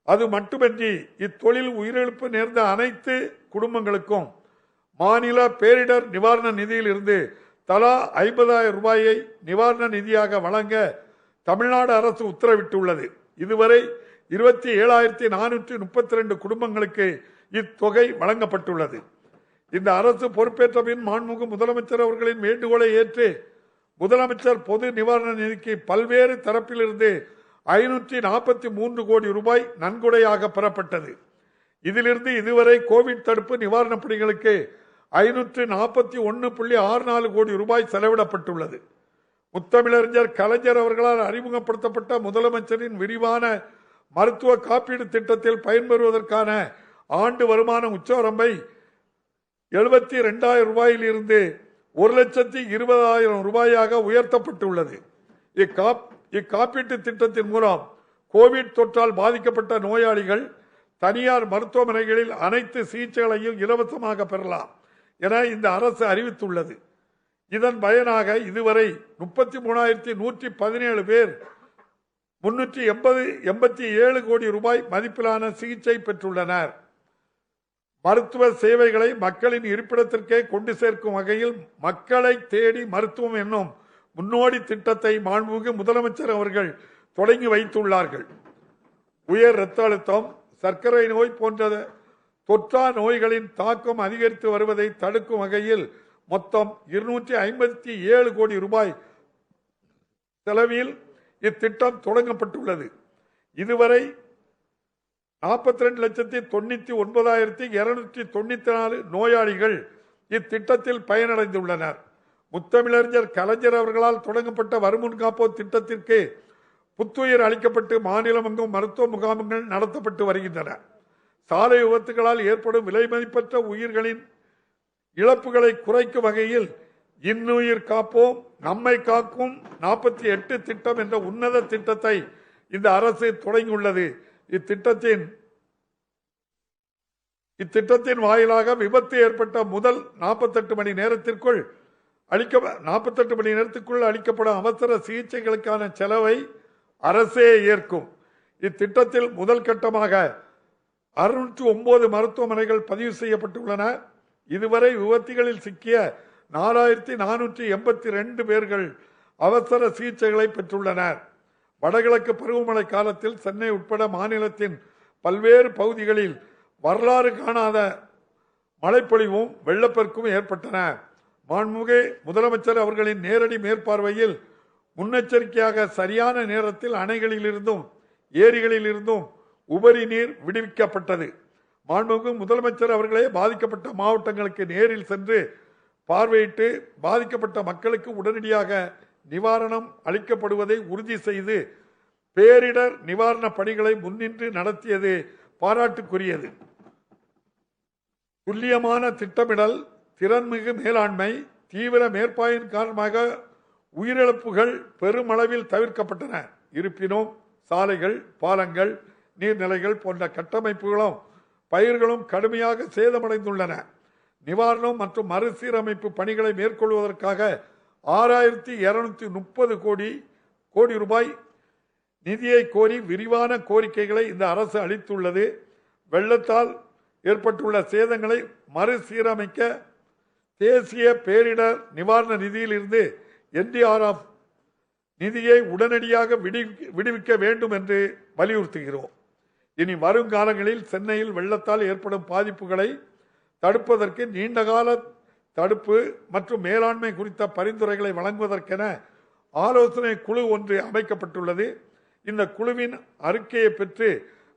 அது மட்டுமின்றி இத்தொழில் உயிரிழப்பு நேர்ந்த அனைத்து குடும்பங்களுக்கும் மாநில பேரிடர் நிவாரண நிதியில் இருந்து தலா 50,000 ரூபாயை நிவாரண நிதியாக வழங்க தமிழ்நாடு அரசு உத்தரவிட்டுள்ளது. இதுவரை 27,432 குடும்பங்களுக்கு இத்தொகை வழங்கப்பட்டுள்ளது. இந்த அரசு பொறுப்பேற்ற பின் மாண்புமிகு முதலமைச்சர் அவர்களின் வேண்டுகோளை ஏற்று முதலமைச்சர் பொது நிவாரண நிதிக்கு பல்வேறு தரப்பிலிருந்து 543 கோடி ரூபாய் நன்கொடையாக பெறப்பட்டது. இதிலிருந்து இதுவரை கோவிட் தடுப்பு நிவாரணப் பணிகளுக்கு 541.64 கோடி ரூபாய் செலவிடப்பட்டுள்ளது. முத்தமிழறிஞர் கலைஞர் அவர்களால் அறிமுகப்படுத்தப்பட்ட முதலமைச்சரின் விரிவான மருத்துவ காப்பீடு திட்டத்தில் பயன்பெறுவதற்கான ஆண்டு வருமான உச்சவரம்பை 72,000 ரூபாயில் இருந்து 1,20,000 ரூபாயாக உயர்த்தப்பட்டுள்ளது. இக்காப்பீட்டு திட்டத்தின் மூலம் கோவிட் தொற்றால் பாதிக்கப்பட்ட நோயாளிகள் தனியார் மருத்துவமனைகளில் அனைத்து சிகிச்சைகளையும் இலவசமாக பெறலாம் என இந்த அரசு அறிவித்துள்ளது. இதன் பயனாக இதுவரை 33,117 பேர் 387 கோடி ரூபாய் மதிப்பிலான சிகிச்சை பெற்றுள்ளனர். மருத்துவ சேவைகளை மக்களின் இருப்பிடத்திற்கே கொண்டு சேர்க்கும் வகையில் மக்களை தேடி மருத்துவம் என்னும் முன்னோடி திட்டத்தை மாண்புமிகு முதலமைச்சர் அவர்கள் தொடங்கி வைத்துள்ளார்கள். உயர் இரத்த அழுத்தம், சர்க்கரை நோய் போன்ற தொற்றா நோய்களின் தாக்கம் அதிகரித்து வருவதை தடுக்கும் வகையில் மொத்தம் 257 கோடி ரூபாய் செலவில் இத்திட்டம் தொடங்கப்பட்டுள்ளது. இதுவரை 42,99,294 நோயாளிகள் இத்திட்டத்தில் பயனடைந்துள்ளனர். முத்தமிழறிஞர் கலைஞர் அவர்களால் தொடங்கப்பட்ட வருமுன் காப்போர் திட்டத்திற்கு புத்துயிர் அளிக்கப்பட்டு மாநிலமெங்கும் மருத்துவ முகாம்கள் நடத்தப்பட்டு வருகின்றன. சாலை விபத்துகளால் ஏற்படும் விலை மதிப்பற்ற உயிர்களின் இழப்புகளை குறைக்கும் வகையில் இன்னுயிர் காப்போம் நம்மை காக்கும் 48 திட்டம் என்ற உன்னத திட்டத்தை இந்த அரசு தொடங்கியுள்ளது. இத்திட்டத்தின் வாயிலாக விபத்து ஏற்பட்ட முதல் 48 மணி நேரத்திற்குள் அளிக்கப்படும் அவசர சிகிச்சைகளுக்கான செலவை அரசே ஏற்கும். இத்திட்டத்தில் முதல் கட்டமாக 609 மருத்துவமனைகள் பதிவு செய்யப்பட்டுள்ளன. இதுவரை விபத்துகளில் சிக்கிய 4,482 பேர்கள் அவசர சிகிச்சைகளை பெற்றுள்ளனர். வடகிழக்கு பருவமழை காலத்தில் சென்னை உட்பட மாநிலத்தின் பல்வேறு பகுதிகளில் வரலாறு காணாத மழைப்பொழிவும் வெள்ளப்பெருக்கும் ஏற்பட்டன. மாண்புமிகு முதலமைச்சர் அவர்களின் நேரடி மேற்பார்வையில் முன்னெச்சரிக்கையாக சரியான நேரத்தில் அணைகளிலிருந்தும் ஏரிகளிலிருந்தும் உபரி நீர் விடுவிக்கப்பட்டது. மாண்புமிகு முதலமைச்சர் அவர்களே பாதிக்கப்பட்ட மாவட்டங்களுக்கு நேரில் சென்று பார்வையிட்டு பாதிக்கப்பட்ட மக்களுக்கு உடனடியாக நிவாரணம் அளிக்கப்படுவதை உறுதி செய்து பேரிடர் நிவாரண பணிகளை முன்னின்று நடத்தியது பாராட்டுக்குரியது. துல்லியமான திட்டமிடல், திறன்மிகு மேலாண்மை, தீவிர மேற்பார்வையின் காரணமாக உயிரிழப்புகள் பெருமளவில் தவிர்க்கப்பட்டன. இருப்பினும் சாலைகள், பாலங்கள், நீர்நிலைகள் போன்ற கட்டமைப்புகளும் பயிர்களும் கடுமையாக சேதமடைந்துள்ளன. நிவாரணம் மற்றும் மறுசீரமைப்பு பணிகளை மேற்கொள்வதற்காக 6,230 கோடி ரூபாய் நிதியை கோரி விரிவான கோரிக்கைகளை இந்த அரசு அளித்துள்ளது. வெள்ளத்தால் ஏற்பட்டுள்ள சேதங்களை மறுசீரமைக்க தேசிய பேரிடர் நிவாரண நிதியில் இருந்து NDRF நிதியை உடனடியாக விடுவிக்க வேண்டும் என்று வலியுறுத்துகிறோம். இனி வருங்காலங்களில் சென்னையில் வெள்ளத்தால் ஏற்படும் பாதிப்புகளை தடுப்பதற்கு நீண்டகால தடுப்பு மற்றும் மேலாண்மை குறித்த பரிந்துரைகளை வழங்குவதற்கென ஆலோசனை குழு ஒன்று அமைக்கப்பட்டுள்ளது. இந்த குழுவின் அறிக்கையை பெற்று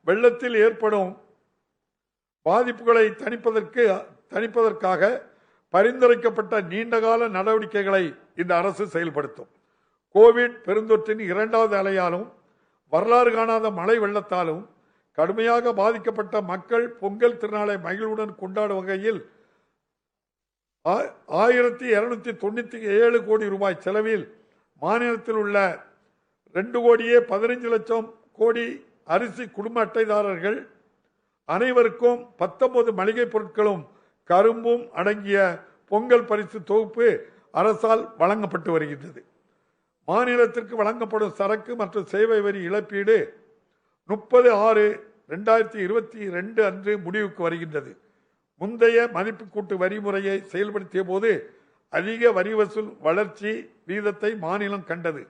வெள்ளத்தில் ஏற்படும் பாதிப்புகளை தணிப்பதற்காக பரிந்துரைக்கப்பட்ட நீண்டகால நடவடிக்கைகளை இந்த அரசு செயல்படுத்தும். கோவிட் பெருந்தொற்றின் 2வது அலையாலும் வரலாறு காணாத மழை வெள்ளத்தாலும் கடுமையாக பாதிக்கப்பட்ட மக்கள் பொங்கல் திருநாளை மகிழ்வுடன் கொண்டாடும் வகையில் 1297 கோடி ரூபாய் செலவில் மாநிலத்தில் உள்ள 2,15,00,000 அரிசி குடும்ப அட்டைதாரர்கள் அனைவருக்கும் 19 மளிகை பொருட்களும் கரும்பும் அடங்கிய பொங்கல் பரிசு தொகுப்பு அரசால் வழங்கப்பட்டு வருகின்றது. மாநிலத்திற்கு வழங்கப்படும் சரக்கு மற்றும் சேவை வரி இழப்பீடு 30/6/2022 அன்று முடிவுக்கு வருகின்றது. முந்தைய மதிப்பு கூட்டு வரி முறையை செயல்படுத்திய போது அதிக வரி வசூல் வளர்ச்சி வீதத்தை மாநிலம் கண்டது.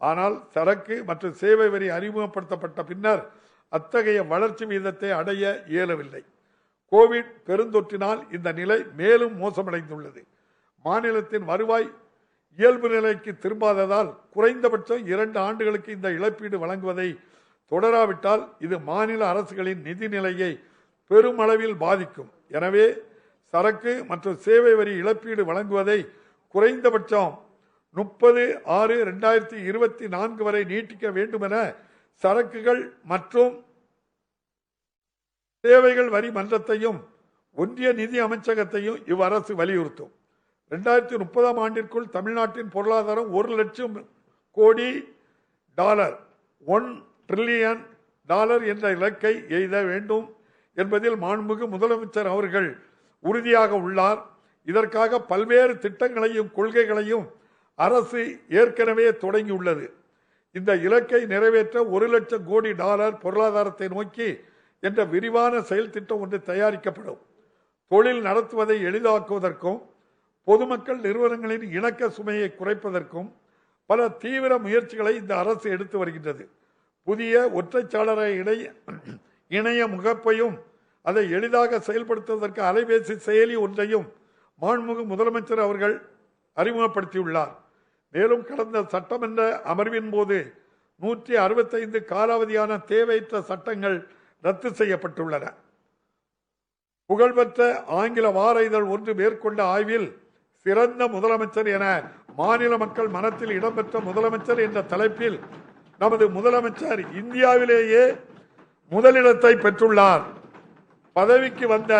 ஆனால் சரக்கு மற்றும் சேவை வரி அறிமுகப்படுத்தப்பட்ட பின்னர் அத்தகைய வளர்ச்சி வீதத்தை அடைய இயலவில்லை. கோவிட் பெருந்தொற்றினால் இந்த நிலை மேலும் மோசமடைந்துள்ளது. மாநிலத்தின் வருவாய் இயல்பு நிலைக்கு திரும்பாததால் குறைந்தபட்சம் 2 ஆண்டுகளுக்கு இந்த இழப்பீடு வழங்குவதை தொடராவிட்டால் இது மாநில அரசுகளின் நிதி நிலையை பெருமளவில் பாதிக்கும். எனவே சரக்கு மற்றும் சேவை வரி இழப்பீடு வழங்குவதை குறைந்தபட்சம் 30/6/2024 வரை நீட்டிக்க வேண்டும் என சரக்குகள் மற்றும் சேவைகள் வரி மன்றத்தையும் ஒன்றிய நிதி அமைச்சகத்தையும் இவ்வரசு வலியுறுத்தும். 2030 ஆண்டிற்குள் தமிழ்நாட்டின் பொருளாதாரம் $1,00,000 கோடி $1 டிரில்லியன் என்ற இலக்கை எய்த வேண்டும் என்பதில் மாண்புமிகு முதலமைச்சர் அவர்கள் உறுதியாக உள்ளார். இதற்காக பல்வேறு திட்டங்களையும் கொள்கைகளையும் அரசு ஏற்கனவே தொடங்கியுள்ளது. இந்த இலக்கை நிறைவேற்ற $1,00,000 கோடி பொருளாதாரத்தை நோக்கி என்ற விரிவான செயல் திட்டம் ஒன்று தயாரிக்கப்படும். தொழில் நடத்துவதை எளிதாக்குவதற்கும் பொதுமக்கள் நிறுவனங்களின் இணக்க சுமையை குறைப்பதற்கும் பல தீவிர முயற்சிகளை இந்த அரசு எடுத்து வருகின்றது. புதிய ஒற்றைச்சாளர இணைய முகப்பையும் அதை எளிதாக செயல்படுத்துவதற்கு அலைபேசி செயலி ஒன்றையும் மாண்புமிகு முதலமைச்சர் அவர்கள் அறிமுகப்படுத்தியுள்ளார். மேலும் கடந்த சட்டமன்ற அமர்வின் போது 165 காலாவதியான தேவையற்ற சட்டங்கள் ரத்து செய்யப்பட்டுள்ளன. புகழ்பெற்ற ஆங்கில வார இதழ் ஒன்று மேற்கொண்ட ஆய்வில் சிறந்த முதலமைச்சர் என மாநில மக்கள் மனத்தில் இடம்பெற்ற முதலமைச்சர் என்ற தலைப்பில் நமது முதலமைச்சர் இந்தியாவிலேயே முதலிடத்தை பெற்றுள்ளார். பதவிக்கு வந்த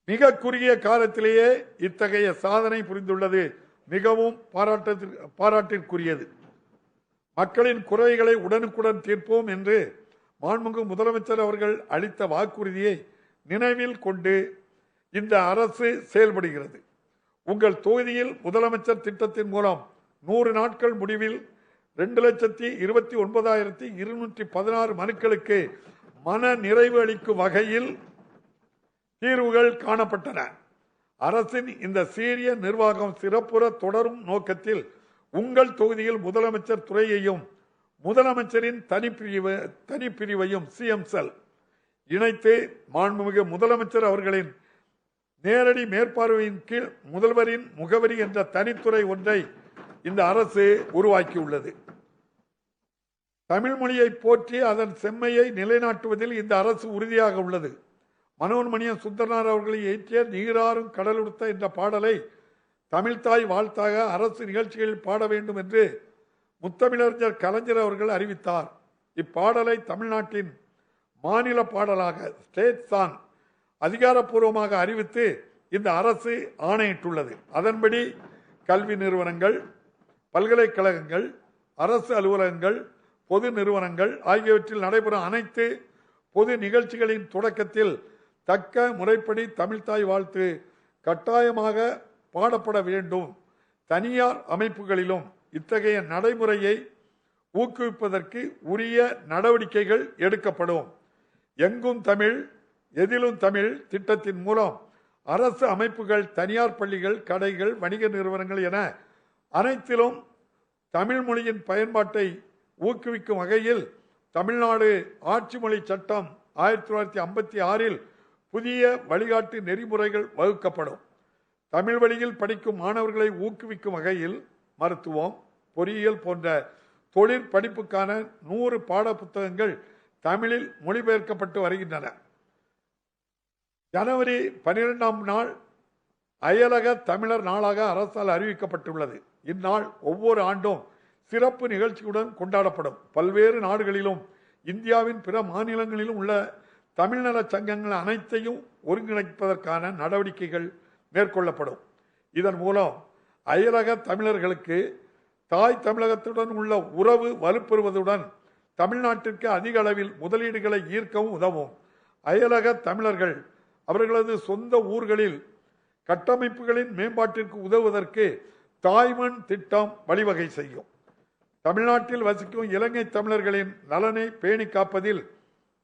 மிக குறுகிய காலத்திலேயே இத்தகைய சாதனை புரிந்துள்ளது மிகவும் பாராட்டிற்குரியது. மக்களின் குறைகளை உடனுக்குடன் தீர்ப்போம் என்று மாண்புமிகு முதலமைச்சர் அவர்கள் அளித்த வாக்குறுதியை நினைவில் கொண்டு இந்த அரசு செயல்படுகிறது. உங்கள் தொகுதியில் முதலமைச்சர் திட்டத்தின் மூலம் 100 நாட்கள் முடிவில் 2,29,216 மனுக்களுக்கு மன நிறைவு அளிக்கும் வகையில் தீர்வுகள் காணப்பட்டன. அரசின் இந்த சீரிய நிர்வாகம் சிறப்புற தொடரும் நோக்கத்தில் உங்கள் தொகுதியில் முதலமைச்சர் துறையையும் முதலமைச்சரின் தனிப்பிரிவையும் சிஎம் செல் இணைத்து மாண்புமிகு முதலமைச்சர் அவர்களின் நேரடி மேற்பார்வையின் கீழ் முதல்வரின் முகவரி என்ற தனித்துறை ஒன்றை இந்த அரசு உருவாக்கியுள்ளது. தமிழ் மொழியை போற்றி அதன் செம்மையை நிலைநாட்டுவதில் இந்த அரசு உறுதியாக உள்ளது. மனோன்மணியம் சுந்தரனார் அவர்களை இயற்றிய நீராறும் கடலுடுத்த என்ற பாடலை தமிழ்தாய் வாழ்த்தாக அரசு நிகழ்ச்சிகளில் பாட வேண்டும் என்று முத்தமிழறிஞர் கலைஞர் அவர்கள் அறிவித்தார். இப்பாடலை தமிழ்நாட்டின் மாநில பாடலாக ஸ்டேட் சாங் அதிகாரப்பூர்வமாக அறிவித்து இந்த அரசு ஆணையிட்டுள்ளது. அதன்படி கல்வி நிறுவனங்கள், பல்கலைக்கழகங்கள், அரசு அலுவலகங்கள், பொது நிறுவனங்கள் ஆகியவற்றில் நடைபெறும் அனைத்து பொது நிகழ்ச்சிகளின் தொடக்கத்தில் தக்க முறைப்படி தமிழ்தாய் வாழ்த்து கட்டாயமாக பாடப்பட வேண்டும். தனியார் அமைப்புகளிலும் இத்தகைய நடைமுறையை ஊக்குவிப்பதற்கு உரிய நடவடிக்கைகள் எடுக்கப்படும். எங்கும் தமிழ் எதிலும் தமிழ் திட்டத்தின் மூலம் அரசு அமைப்புகள், தனியார் பள்ளிகள், கடைகள், வணிக நிறுவனங்கள் என அனைத்திலும் தமிழ் மொழியின் பயன்பாட்டை ஊக்குவிக்கும் வகையில் தமிழ்நாடு ஆட்சி மொழி சட்டம் 1956 புதிய வழிகாட்டு நெறிமுறைகள் வகுக்கப்படும். தமிழ் வழியில் படிக்கும் மாணவர்களை ஊக்குவிக்கும் வகையில் மருத்துவம், பொறியியல் போன்ற தொழிற்படிப்புக்கான 100 பாட புத்தகங்கள் தமிழில் மொழிபெயர்க்கப்பட்டு வருகின்றன. ஜனவரி 12ஆம் நாள் அயலக தமிழர் நாளாக அரசால் அறிவிக்கப்பட்டுள்ளது. இந்நாள் ஒவ்வொரு ஆண்டும் சிறப்பு நிகழ்ச்சியுடன் கொண்டாடப்படும். பல்வேறு நாடுகளிலும் இந்தியாவின் பிற மாநிலங்களிலும் உள்ள தமிழ்நல சங்கங்கள் அனைத்தையும் ஒருங்கிணைப்பதற்கான நடவடிக்கைகள் மேற்கொள்ளப்படும். இதன் மூலம் அயலக தமிழர்களுக்கு தாய் தமிழகத்துடன் உள்ள உறவு வலுப்பெறுவதுடன் தமிழ்நாட்டிற்கு அதிக அளவில் முதலீடுகளை ஈர்க்கவும் உதவும். அயலக தமிழர்கள் அவர்களது சொந்த ஊர்களில் கட்டமைப்புகளின் மேம்பாட்டிற்கு உதவுவதற்கு தாய்மண் திட்டம் வழிவகை செய்யும். தமிழ்நாட்டில் வசிக்கும் இலங்கை தமிழர்களின் நலனை பேணி காப்பதில்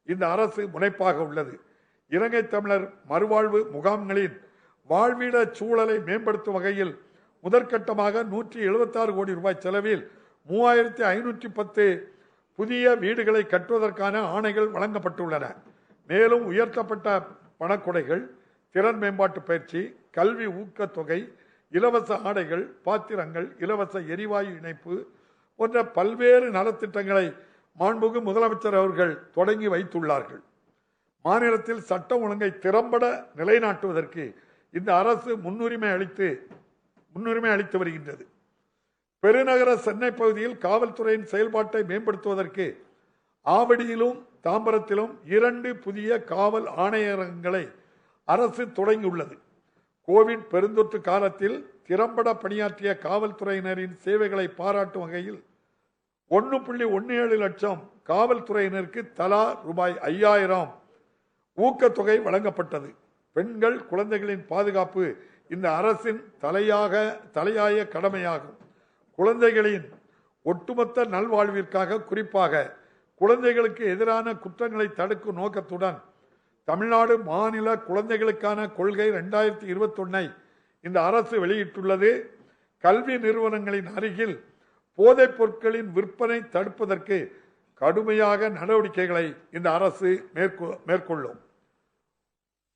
இந்த அரசு முனைப்பாக உள்ளது. இலங்கை தமிழர் மறுவாழ்வு முகாம்களின் வாழ்விட சூழலை மேம்படுத்தும் வகையில் முதற்கட்டமாக 176 கோடி ரூபாய் செலவில் 3510 புதிய வீடுகளை கட்டுவதற்கான ஆணைகள் வழங்கப்பட்டுள்ளன. மேலும் உயர்த்தப்பட்ட பணக்கொடைகள், திறன் மேம்பாட்டு பயிற்சி, கல்வி ஊக்கத்தொகை, இலவச ஆடைகள், பாத்திரங்கள், இலவச எரிவாயு இணைப்பு போன்ற பல்வேறு நலத்திட்டங்களை மாண்புமிகு முதலமைச்சர் அவர்கள் தொடங்கி வைத்துள்ளார்கள். மாநிலத்தில் சட்டம் ஒழுங்கை திறம்பட நிலைநாட்டுவதற்கு இந்த அரசு முன்னுரிமை அளித்து வருகின்றது. பெருநகர சென்னை பகுதியில் காவல்துறையின் செயல்பாட்டை மேம்படுத்துவதற்கு ஆவடியிலும் தாம்பரத்திலும் 2 புதிய காவல் ஆணையரகங்களை அரசு தொடங்கியுள்ளது. கோவிட் பெருந்தொற்று காலத்தில் திறம்பட பணியாற்றிய காவல்துறையினரின் சேவைகளை பாராட்டும் வகையில் 1.17 லட்சம் காவல்துறையினருக்கு தலா ரூபாய் 5000 ஊக்கத்தொகை வழங்கப்பட்டது. பெண்கள், குழந்தைகளின் பாதுகாப்பு இந்த அரசின் தலையாய கடமையாகும். குழந்தைகளின் ஒட்டுமொத்த நல்வாழ்விற்காக, குறிப்பாக குழந்தைகளுக்கு எதிரான குற்றங்களை தடுக்கும் நோக்கத்துடன் தமிழ்நாடு மாநில குழந்தைகளுக்கான கொள்கை 2021 இந்த அரசு வெளியிட்டுள்ளது. கல்வி நிறுவனங்களின் அருகில் போதைப் பொருட்களின் விற்பனை தடுப்பதற்கு கடுமையாக நடவடிக்கைகளை இந்த அரசு மேற்கொள்ளும்.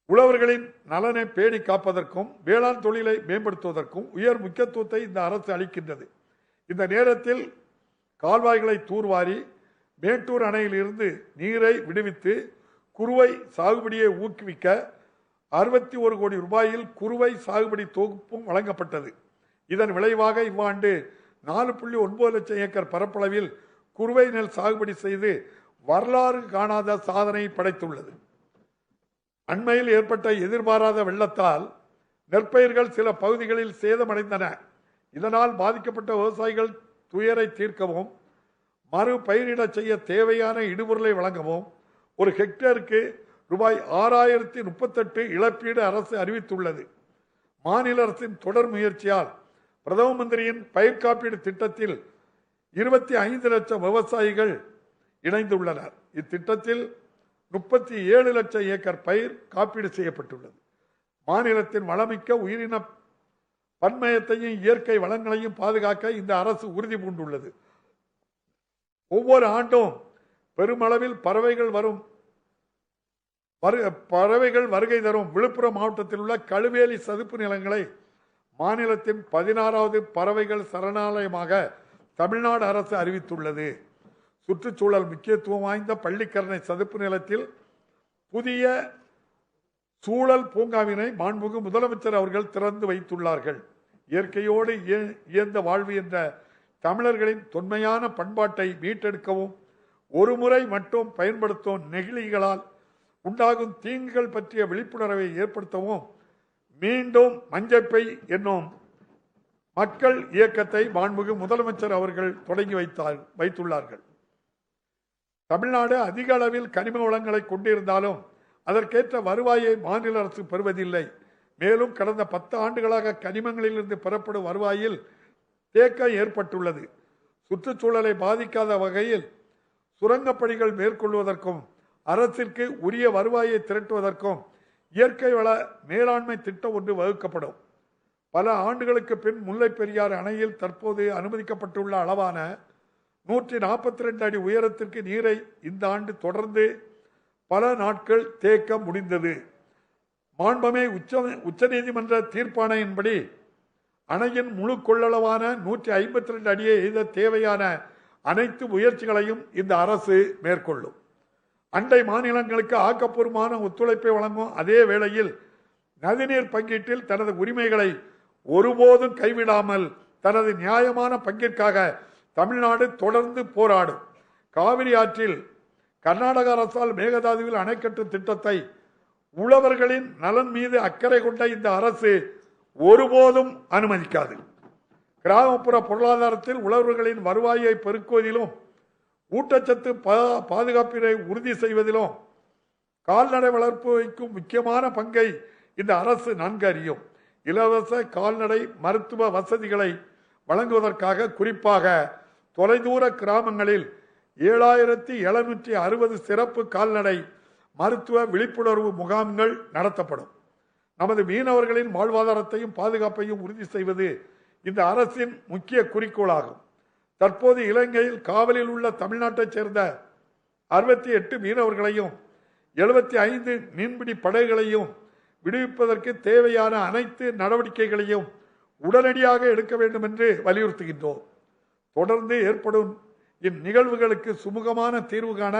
உழவர்களின் நலனை பேணி காப்பதற்கும் வேளாண் தொழிலை மேம்படுத்துவதற்கும் உயர் முக்கியத்துவத்தை இந்த அரசு அளிக்கின்றது. இந்த நேரத்தில் கால்வாய்களை தூர்வாரி மேட்டூர் அணையில் இருந்து நீரை விடுவித்து குறுவை சாகுபடியை ஊக்குவிக்க 61 கோடி ரூபாயில் குறுவை சாகுபடி தொகுப்பும் வழங்கப்பட்டது. இதன் விளைவாக இவ்வாண்டு 4.9 லட்சம் ஏக்கர் பரப்பளவில் குறுவை நெல் சாகுபடி செய்து வரலாறு காணாத சாதனை படைத்துள்ளது. அண்மையில் ஏற்பட்ட எதிர்பாராத வெள்ளத்தால் நெற்பயிர்கள் சில பகுதிகளில் சேதமடைந்தன. இதனால் பாதிக்கப்பட்ட விவசாயிகள் துயரை தீர்க்கவும் மறு பயிரிட செய்ய தேவையான இடுபொருளை வழங்கவும் ஒரு ஹெக்டேருக்கு ரூபாய் 6038 இழப்பீடு அரசு அறிவித்துள்ளது. மாநில அரசின் தொடர் முயற்சியால் பிரதம மந்திரியின் பயிர் காப்பீடு திட்டத்தில் 25 லட்சம் விவசாயிகள் இணைந்துள்ளனர். இத்திட்டத்தில் 37 லட்சம் ஏக்கர் பயிர் காப்பீடு செய்யப்பட்டுள்ளது. மாநிலத்தின் வளமிக்க உயிரின பன்மயத்தையும் இயற்கை வளங்களையும் பாதுகாக்க இந்த அரசு உறுதி பூண்டுள்ளது. ஒவ்வொரு ஆண்டும் பெருமளவில் பறவைகள் வருகை தரும் விழுப்புரம் மாவட்டத்தில் உள்ள கழுவேலி சதுப்பு நிலங்களை மாநிலத்தின் 16வது பறவைகள் சரணாலயமாக தமிழ்நாடு அரசு அறிவித்துள்ளது. சுற்றுச்சூழல் முக்கியத்துவம் வாய்ந்த பள்ளிக்கரணை சதுப்பு நிலத்தில் புதிய சூழல் பூங்காவினை மாண்புமிகு முதலமைச்சர் அவர்கள் திறந்து வைத்துள்ளார்கள். இயற்கையோடு இயந்த வாழ்வு என்ற தமிழர்களின் தொன்மையான பண்பாட்டை மீட்டெடுக்கவும் ஒருமுறை மட்டும் பயன்படுத்தும் நெகிழிகளால் உண்டாகும் தீங்குகள் பற்றிய விழிப்புணர்வை ஏற்படுத்தவும் மீண்டும் மஞ்சப்பை என்னும் மக்கள் இயக்கத்தை மாண்புமிகு முதலமைச்சர் அவர்கள் தொடங்கி வைத்துள்ளார்கள். தமிழ்நாடு அதிக அளவில் கனிம வளங்களை கொண்டிருந்தாலும் அதற்கேற்ற வருவாயை மாநில அரசு பெறுவதில்லை. மேலும் கடந்த 10 ஆண்டுகளாக கனிமங்களில் இருந்து பெறப்படும் வருவாயில் தேக்கம் ஏற்பட்டுள்ளது. சுற்றுச்சூழலை பாதிக்காத வகையில் சுரங்கப்பணிகள் மேற்கொள்வதற்கும் அரசிற்கு உரிய வருவாயை திரட்டுவதற்கும் இயற்கை வள மேலாண்மை திட்டம் ஒன்று வகுக்கப்படும். பல ஆண்டுகளுக்கு பின் முல்லை பெரியாறு அணையில் தற்போது அனுமதிக்கப்பட்டுள்ள அளவான 142 அடி உயரத்திற்கு நீரை இந்த ஆண்டு தொடர்ந்து பல நாட்கள் தேக்க முடிந்தது. மாண்புமிகு உச்சநீதிமன்ற தீர்ப்பாணையின்படி அணையின் முழு கொள்ளளவான 152 அடியை எய்த தேவையான அனைத்து முயற்சிகளையும் இந்த அரசு மேற்கொள்ளும். அண்டை மாநிலங்களுக்கு ஆக்கப்பூர்வமான ஒத்துழைப்பை வழங்கும் அதே வேளையில் நதிநீர் பங்கீட்டில் தனது உரிமைகளை ஒருபோதும் கைவிடாமல் தனது நியாயமான பங்கிற்காக தமிழ்நாடு தொடர்ந்து போராடும். காவிரி ஆற்றில் கர்நாடக அரசால் மேகதாதுவில் அணை கட்டும் திட்டத்தை உழவர்களின் நலன் மீது அக்கறை கொண்ட இந்த அரசு ஒருபோதும் அனுமதிக்காது. கிராமப்புற பொருளாதாரத்தில் உழவர்களின் வருவாயை பெருக்குவதிலும் ஊட்டச்சத்து பாதுகாப்பினை உறுதி செய்வதிலும் கால்நடை வளர்ப்பு வைக்கும் முக்கியமான பங்கை இந்த அரசு நன்கு அறியும். இலவச கால்நடை மருத்துவ வசதிகளை வழங்குவதற்காக குறிப்பாக தொலைதூர கிராமங்களில் 7760 சிறப்பு கால்நடை மருத்துவ விழிப்புணர்வு முகாம்கள் நடத்தப்படும். நமது மீனவர்களின் வாழ்வாதாரத்தையும் பாதுகாப்பையும் உறுதி செய்வது இந்த அரசின் முக்கிய குறிக்கோளாகும். தற்போது இலங்கையில் காவலில் உள்ள தமிழ்நாட்டைச் சேர்ந்த 68 மீனவர்களையும் 75 மீன்பிடி படகுகளையும் விடுவிப்பதற்கு தேவையான அனைத்து நடவடிக்கைகளையும் உடனடியாக எடுக்க வேண்டும் என்று வலியுறுத்துகின்றோம். தொடர்ந்து ஏற்படும் இந்நிகழ்வுகளுக்கு சுமூகமான தீர்வு காண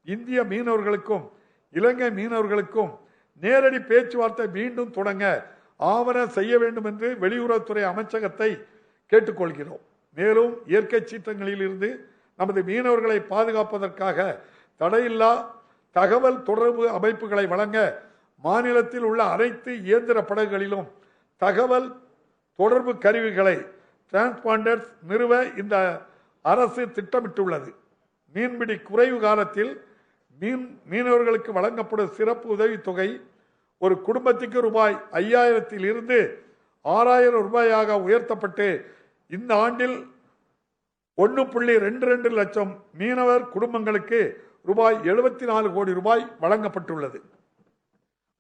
இந்திய மீனவர்களுக்கும் இலங்கை மீனவர்களுக்கும் நேரடி பேச்சுவார்த்தை மீண்டும் தொடங்க ஆவணம் செய்ய வேண்டும் என்று வெளியுறவுத்துறை அமைச்சகத்தை கேட்டுக்கொள்கிறோம். மேலும் இயற்கை சீற்றங்களில் இருந்து நமது மீனவர்களை பாதுகாப்பதற்காக தடையில்லா தகவல் தொடர்பு அமைப்புகளை வழங்க மாநிலத்தில் உள்ள அனைத்து இயந்திர படகுகளிலும் தகவல் தொடர்பு கருவிகளை டிரான்ஸ்பாண்டர்ஸ் நிறுவ இந்த அரசு திட்டமிட்டுள்ளது. மீன்பிடி குறைவு காலத்தில் மீனவர்களுக்கு வழங்கப்படும் சிறப்பு உதவித்தொகை ஒரு குடும்பத்துக்கு ரூபாய் 5000 இருந்து 6000 ரூபாயாக உயர்த்தப்பட்டு இந்த ஆண்டில் 1.22 லட்சம் மீனவர் குடும்பங்களுக்கு ரூபாய் 74 கோடி ரூபாய் வழங்கப்பட்டுள்ளது.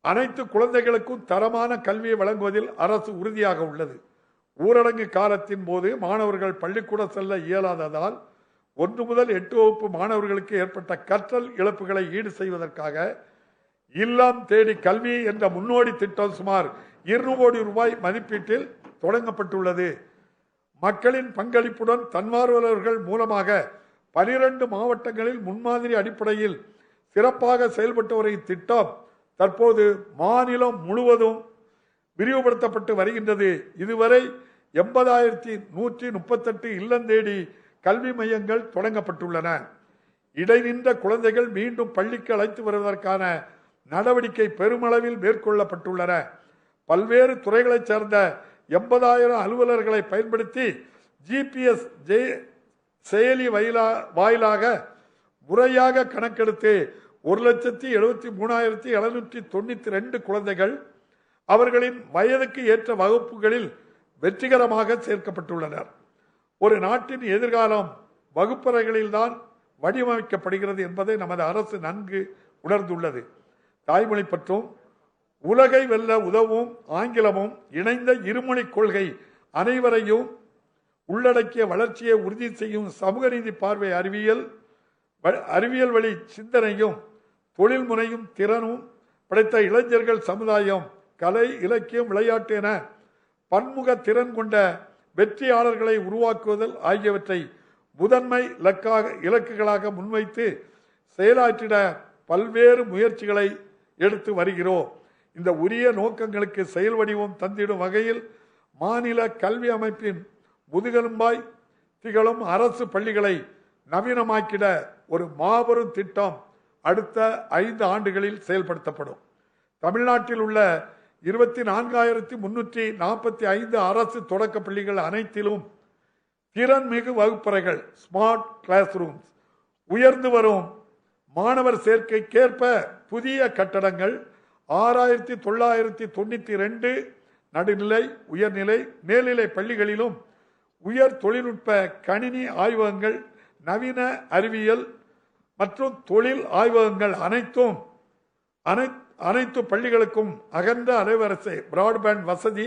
அனைத்து குழந்தைகளுக்கும் தரமான கல்வியை வழங்குவதில் அரசு உறுதியாக உள்ளது. ஊரடங்கு காலத்தின் போது மாணவர்கள் பள்ளிக்கூடம் செல்ல இயலாததால் 1 முதல் 8 வகுப்பு மாணவர்களுக்கு ஏற்பட்ட கற்றல் இழப்புகளை ஈடு செய்வதற்காக இல்லம் தேடி கல்வி என்ற முன்னோடி திட்டம் சுமார் 200 கோடி ரூபாய் மதிப்பீட்டில் தொடங்கப்பட்டுள்ளது. மக்களின் பங்களிப்புடன் தன்னார்வலர்கள் மூலமாக 12 மாவட்டங்களில் முன்மாதிரி அடிப்படையில் சிறப்பாக செயல்பட்டு வரும் திட்டம் தற்போது மாநிலம் முழுவதும் விரிவுபடுத்தப்பட்டு வருகின்றது. இதுவரை 80,138 இல்லந்தேடி கல்வி மையங்கள் தொடங்கப்பட்டுள்ளன. இடைநின்ற குழந்தைகள் மீண்டும் பள்ளிக்கு அழைத்து வருவதற்கான நடவடிக்கை பெருமளவில் மேற்கொள்ளப்பட்டுள்ளன. பல்வேறு துறைகளைச் சேர்ந்த 80,000 அலுவலர்களை பயன்படுத்தி GPS செயலி வாயிலாக முறையாக கணக்கெடுத்து 1,73,792 குழந்தைகள் அவர்களின் வயதுக்கு ஏற்ற வகுப்புகளில் வெற்றிகரமாக சேர்க்கப்பட்டுள்ளனர். ஒரு நாட்டின் எதிர்காலம் வகுப்பறைகளில்தான் வடிவமைக்கப்படுகிறது என்பதை நமது அரசு நன்கு உணர்ந்துள்ளது. தாய்மொழி பற்றும் உலகை வெல்ல உதவும் ஆங்கிலமும் இணைந்த இருமொழி கொள்கை அனைவரையும் உள்ளடக்கிய வளர்ச்சியை உறுதி செய்யும் சமூக நீதி பார்வை அறிவியல் வழி சிந்தனையும் தொழில் முனையும் திறனும் படைத்த இளைஞர்கள் சமுதாயம் கலை இலக்கியம் விளையாட்டு என பன்முக திறன் கொண்ட வெற்றியாளர்களை உருவாக்குவதில் ஆகியவற்றை முதன்மை இலக்குகளாக முன்வைத்து செயலாற்றிட பல்வேறு முயற்சிகளை எடுத்து வருகிறோம். இந்த உரிய நோக்கங்களுக்கு செயல் வடிவம் தந்திடும் வகையில் மாநில கல்வி அமைப்பின் முதுகெலும்பாய் திகழும் அரசு பள்ளிகளை நவீனமாக்கிட ஒரு மாபெரும் திட்டம் அடுத்த 5 ஆண்டுகளில் செயல்படுத்தப்படும். தமிழ்நாட்டில் உள்ள 24,345 அரசு தொடக்க பள்ளிகள் அனைத்திலும் திறன்மிகு வகுப்பறைகள் ஸ்மார்ட் கிளாஸ் ரூம்ஸ், உயர்ந்து வரும் மாணவர் சேர்க்கைக்கேற்ப புதிய கட்டடங்கள் 6,992 நடுநிலை உயர்நிலை மேல்நிலை பள்ளிகளிலும் உயர் தொழில்நுட்ப கணினி ஆய்வகங்கள் நவீன அறிவியல் மற்றும் தொழில் ஆய்வகங்கள் அனைத்து பள்ளிகளுக்கும் அகன்ற அலைவரிசை பிராட்பேண்ட் வசதி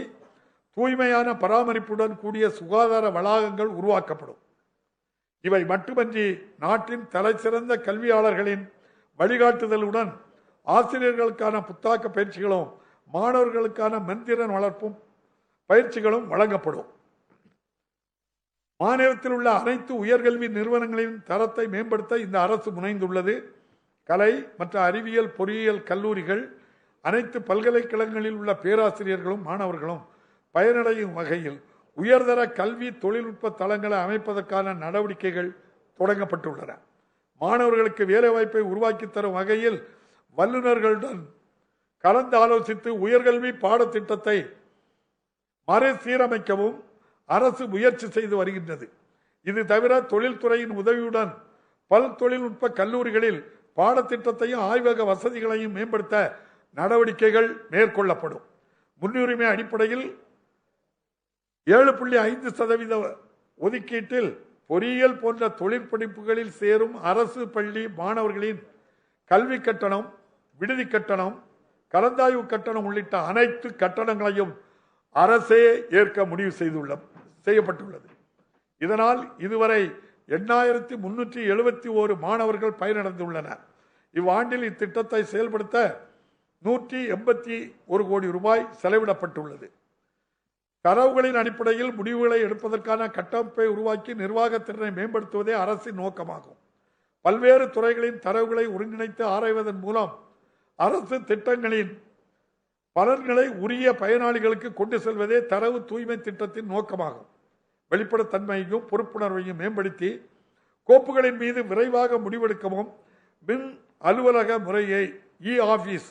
தூய்மையான பராமரிப்புடன் கூடிய சுகாதார வளாகங்கள் உருவாக்கப்படும். இவை மட்டுமன்றி நாட்டின் தலைசிறந்த கல்வியாளர்களின் வழிகாட்டுதலுடன் ஆசிரியர்களுக்கான புத்தாக்க பயிற்சிகளும் மாணவர்களுக்கான மென்திறன் வளர்ப்பும் பயிற்சிகளும் வழங்கப்படும். மாநிலத்தில் உள்ள அனைத்து உயர்கல்வி நிறுவனங்களின் தரத்தை மேம்படுத்த இந்த அரசு முனைந்துள்ளது. கலை மற்றும் அறிவியல் பொறியியல் கல்லூரிகள், அனைத்து பல்கலைக்கழகங்களில் உள்ள பேராசிரியர்களும் மாணவர்களும் பயனடையும் வகையில் உயர்தர கல்வி தொழில்நுட்ப தளங்களை அமைப்பதற்கான நடவடிக்கைகள் தொடங்கப்பட்டுள்ளன. மாணவர்களுக்கு வேலைவாய்ப்பை உருவாக்கி தரும் வகையில் வல்லுநர்களுடன் கலந்து ஆலோசித்து உயர்கல்வி பாடத்திட்டத்தை மறுசீரமைக்கவும் அரசு முயற்சி செய்து வருகின்றது. இது தவிர தொழில்துறையின் உதவியுடன் பல் தொழில்நுட்ப கல்லூரிகளில் பாடத்திட்டத்தையும் ஆய்வக வசதிகளையும் மேம்படுத்த நடவடிக்கைகள் மேற்கொள்ளப்படும். முன்னுரிமை அடிப்படையில் 7.5% ஒதுக்கீட்டில் பொறியியல் போன்ற தொழிற்படிப்புகளில் சேரும் அரசு பள்ளி மாணவர்களின் கல்வி கட்டணம், விடுதி கட்டணம், கலந்தாய்வு கட்டணம் உள்ளிட்ட அனைத்து கட்டணங்களையும் அரசே ஏற்க முடிவு செய்யப்பட்டுள்ளது. இதனால் இதுவரை 8371 மாணவர்கள் பயனடைந்துள்ளனர். இவ்வாண்டில் இத்திட்டத்தை செயல்படுத்த 181 கோடி ரூபாய் செலவிடப்பட்டுள்ளது. தரவுகளின் அடிப்படையில் முடிவுகளை எடுப்பதற்கான கட்டமைப்பை உருவாக்கி நிர்வாக திறனை மேம்படுத்துவதே அரசின் நோக்கமாகும். பல்வேறு துறைகளின் தரவுகளை ஒருங்கிணைத்து ஆராய்வதன் மூலம் அரசு திட்டங்களின் பலன்களை உரிய பயனாளிகளுக்கு கொண்டு செல்வதே தரவு தூய்மை திட்டத்தின் நோக்கமாகும். வெளிப்படைத்தன்மையையும் பொறுப்புணர்வையும் மேம்படுத்தி கோப்புகளின் மீது விரைவாக முடிவெடுக்கவும் மின் அலுவலக முறையை ஆபீஸ்